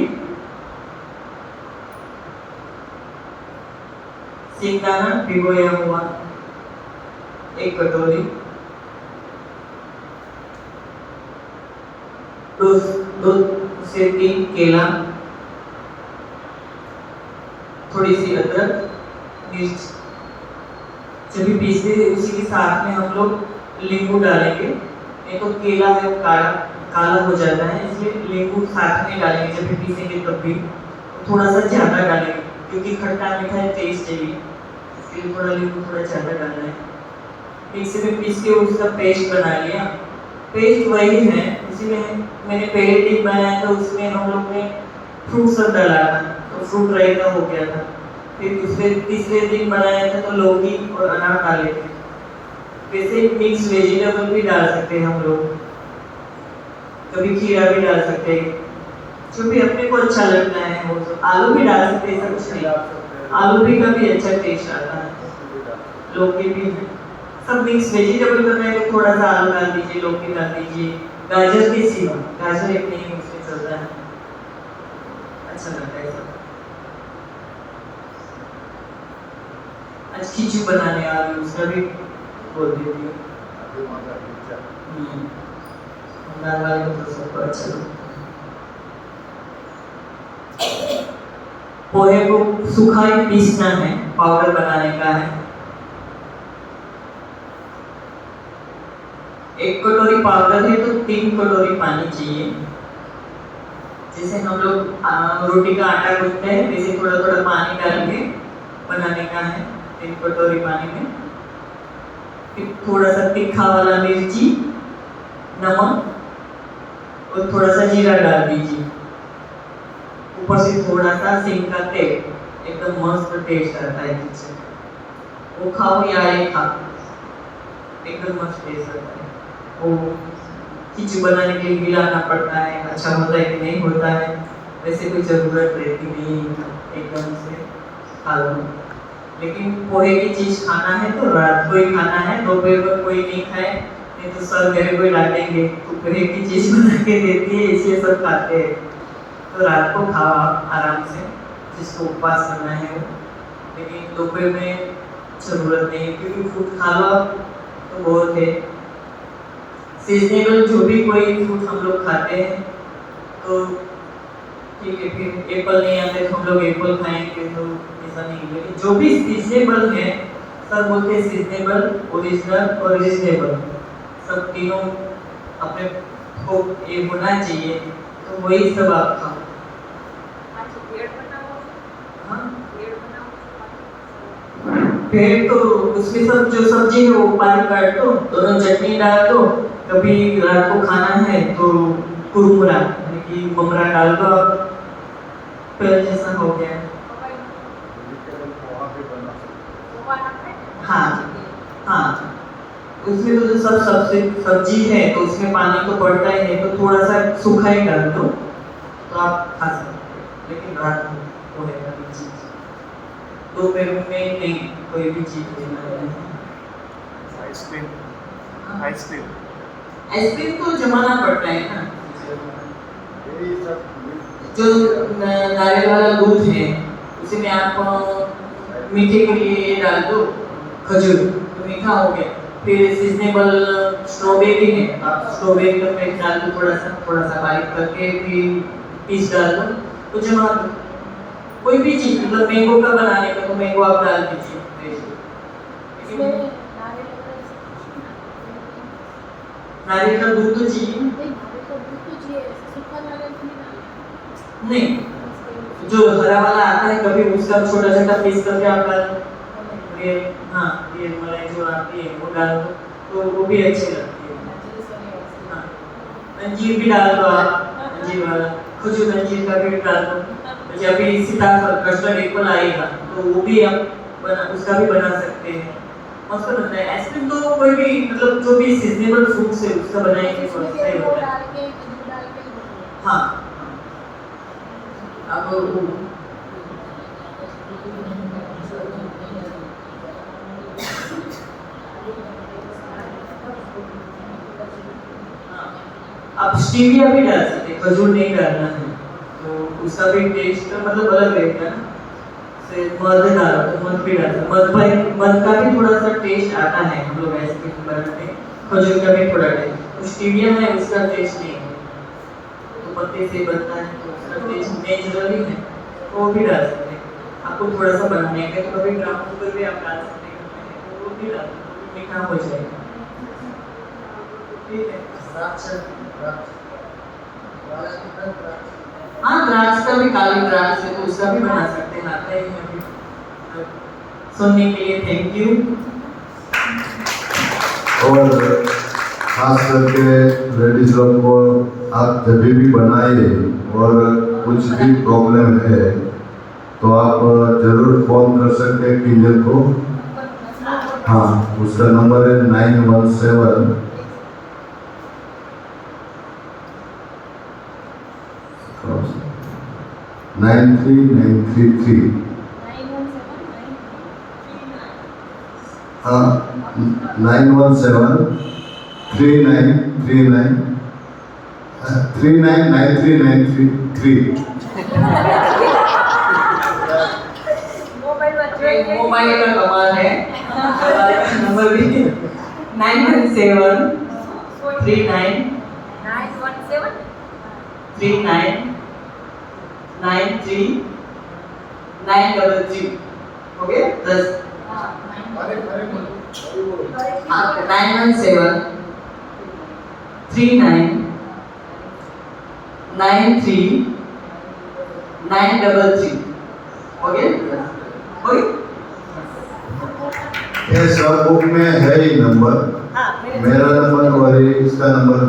सिंगाना भिगोया हुआ 1 कटोरी, 2 से 3 केला, थोड़ी सी अदरक, मिर्च। जब भी पीसते हैं उसी के साथ में हम लोग नींबू डालेंगे, नहीं तो केला है वो काला हो जाता है, इसलिए नींबू साथ में डालेंगे जब भी पीसेंगे तब भी। थोड़ा सा ज़्यादा डालेंगे क्योंकि खट्टा मीठा टेस्ट चाहिए, इसलिए थोड़ा नींबू थोड़ा ज़्यादा डालना है। मिक्सी में पीस के उसका पेस्ट बना लिया, पेस्ट वही है, इसमें मैंने पहले दिन बनाया था उसमें हम लोग ने फ्रूट सब डाला था, तो फ्रूट रायता हो गया था। फिर तीसरे दिन बनाया था तो लौकी और अनार डाले थे। वैसे मिक्स वेजिटेबल भी डाल सकते हैं हम लोग, कभी खीरा भी डाल सकते हैं, जो भी अपने को अच्छा लगता है वो सब। आलू भी डाल सकते हैं, ऐसा कुछ नहीं, आलू भी का भी अच्छा टेस्ट आता है, लौकी भी है। सब मिक्स वेजिटेबल करना है तो थोड़ा सा आलू डाल दीजिए, लौकी डाल दीजिए, गाजर के सिवा, गाजर एक नहीं उसमें चलता है, अच्छा लगता है सब। आज खिचड़ी बनाने आ रही हूँ, उसका भी बोल देती हूँ। दाल वाले को तो सबको अच्छा लगता है। पोहे को सूखा ही पीसना है, पाउडर बनाने का है। 1 कटोरी पाउडर है तो 3 कटोरी पानी चाहिए। जैसे हम लोग रोटी का आटा गूंथते हैं वैसे थोड़ा थोड़ा पानी डाल के बनाने का है 3 कटोरी पानी में। फिर थोड़ा सा तीखा वाला मिर्ची, नमक और थोड़ा सा जीरा डाल दीजिए। ऊपर से थोड़ा सा सिंग का तेल एकदम मस्त टेस्ट आता है खिचड़ी, वो खाओ या ये खाओ, एकदम मस्त टेस्ट आता है। वो खिचड़ी बनाने के लिए मिलाना पड़ता है, अच्छा होता है कि नहीं होता है, वैसे कोई ज़रूरत रहती नहीं, एकदम से खा लो। लेकिन पोहे की चीज़ खाना है तो रात को ही खाना है, दोपहर को कोई नहीं खाए, नहीं तो सर मेरे को डांटेंगे, तो पोहे की चीज़ बना के देती है इसलिए सब खाते हैं। तो रात को खाओ आराम से, जिसको उपवास करना है वो, लेकिन दोपहर में ज़रूरत नहीं है, क्योंकि फ्रूट खा लो तो बहुत है। सीजनेबल जो भी कोई फ्रूट हम लोग खाते हैं तो ठीक है, फिर एप्पल नहीं आते तो हम लोग एप्पल खाएंगे, तो ऐसा नहीं है। लेकिन जो भी सीजनेबल है, सब बोलते हैं सीजनेबल, ओरिजिनल और रीजनेबल, सब तीनों अपने को ये होना चाहिए, तो वही सब आप खाओ। हाँ, पेड़ तो उसमें सब जो सब्जी है वो पानी काट दो, दोनों चटनी डाल दो, कभी रात को खाना है तो कुरमुरा यानी कि ममरा डाल दो, पेड़ जैसा हो गया। हाँ हाँ, उसमें तो जो सब सब्जी है तो उसमें पानी तो पड़ता ही है, तो थोड़ा सा सूखा ही डाल दो तो आप खा सकते हो। लेकिन रात में वो है वाली चीज़, दोपहर में नहीं कोई भी चीज़ लेना है। आइसक्रीम आइसक्रीम तो जमाना पड़ता है ना, यही सब जो नारियल वाला दूध है उसी में आप मीठे के लिए डाल दो खजूर, तो मीठा हो गया। फिर सीजनेबल स्ट्रॉबेरी है, आप स्ट्रॉबेरी का पेस्ट डाल दो, थोड़ा सा बारीक करके फिर पीस डाल दो, तो जमा दो। कोई भी चीज़, मतलब मैंगो का बनाने का तो मैंगो आप डाल दीजिए। नारियल का दूध तो चाहिए नहीं, जो हरा वाला आता है कभी उसका छोटा छोटा पीस करके आप डाल दो। ये हाँ, ये मलाई जो आती है वो डाल दो, तो वो भी अच्छी लगती है। हाँ, अंजीर भी डाल दो आप, अंजीर वाला खजूर अंजीर का भी डाल दो। जब भी सीताफल कस्टर्ड एप्पल आएगा तो वो भी आप उसका भी बना सकते हैं, मस्त बनता है। आइसक्रीम तो कोई भी, मतलब जो भी सीजनेबल फ्रूट है उसका बनाएंगे तो अच्छा ही होता है। हाँ, अब आप स्टीविया भी डाल सकते हैं, खजूर नहीं डालना है तो उसका भी टेस्ट मतलब अलग रहेगा ना। से मध डालो तो मध भी डाल सकते, मध का भी थोड़ा सा टेस्ट आता है, हम लोग आइसक्रीम बनाते हैं, खजूर का भी थोड़ा टेस्ट, तो स्टीविया है उसका टेस्ट नहीं है, तो पत्ते से बनता है तो उसका टेस्ट नेचुरली है, तो वो भी डाल सकते हैं। आपको थोड़ा सा बनाने का तो कभी ग्राम शुगर भी आप डाल सकते हैं, तो वो भी डाल सकते हैं, मीठा हो जाएगा। ठीक है, हाँ, द्राक्ष का भी, काली द्राक्ष है तो उसका भी बना सकते हैं, आता है अभी। सुनने के लिए थैंक यू। और खास करके लेडीज लोग को आप जब भी बनाए और कुछ भी प्रॉब्लम है तो आप जरूर फोन कर सकते हैं किंजल को। हाँ, उसका नंबर है 917 93933। हाँ, 917 3939 399393। मोबाइल का कमाल है, नंबर भी 917 39 39 93 933। ओके, 10 917 39 93 933। ओके ओके, ये सब बुक में है ही नंबर, मेरा नंबर और इसका नंबर,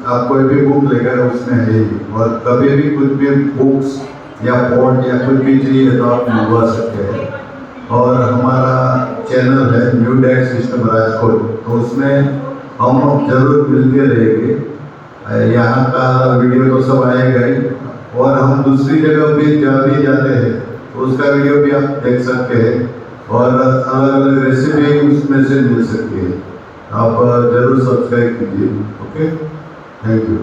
आप कोई भी बुक लेकर उसमें है ही। और कभी भी कुछ भी बुक्स या पॉट या कुछ भी चाहिए तो आप मंगवा सकते हैं। और हमारा चैनल है न्यू डैक सिस्टम राजकोट, तो उसमें हम जरूर मिलते रहेंगे। यहाँ का वीडियो तो सब आएगा ही, और हम दूसरी जगह भी जहाँ भी जाते हैं तो उसका वीडियो भी आप देख सकते हैं, और अलग अलग रेसिपी उसमें से मिल सकती है। आप जरूर सब्सक्राइब कीजिए। Okay, thank you.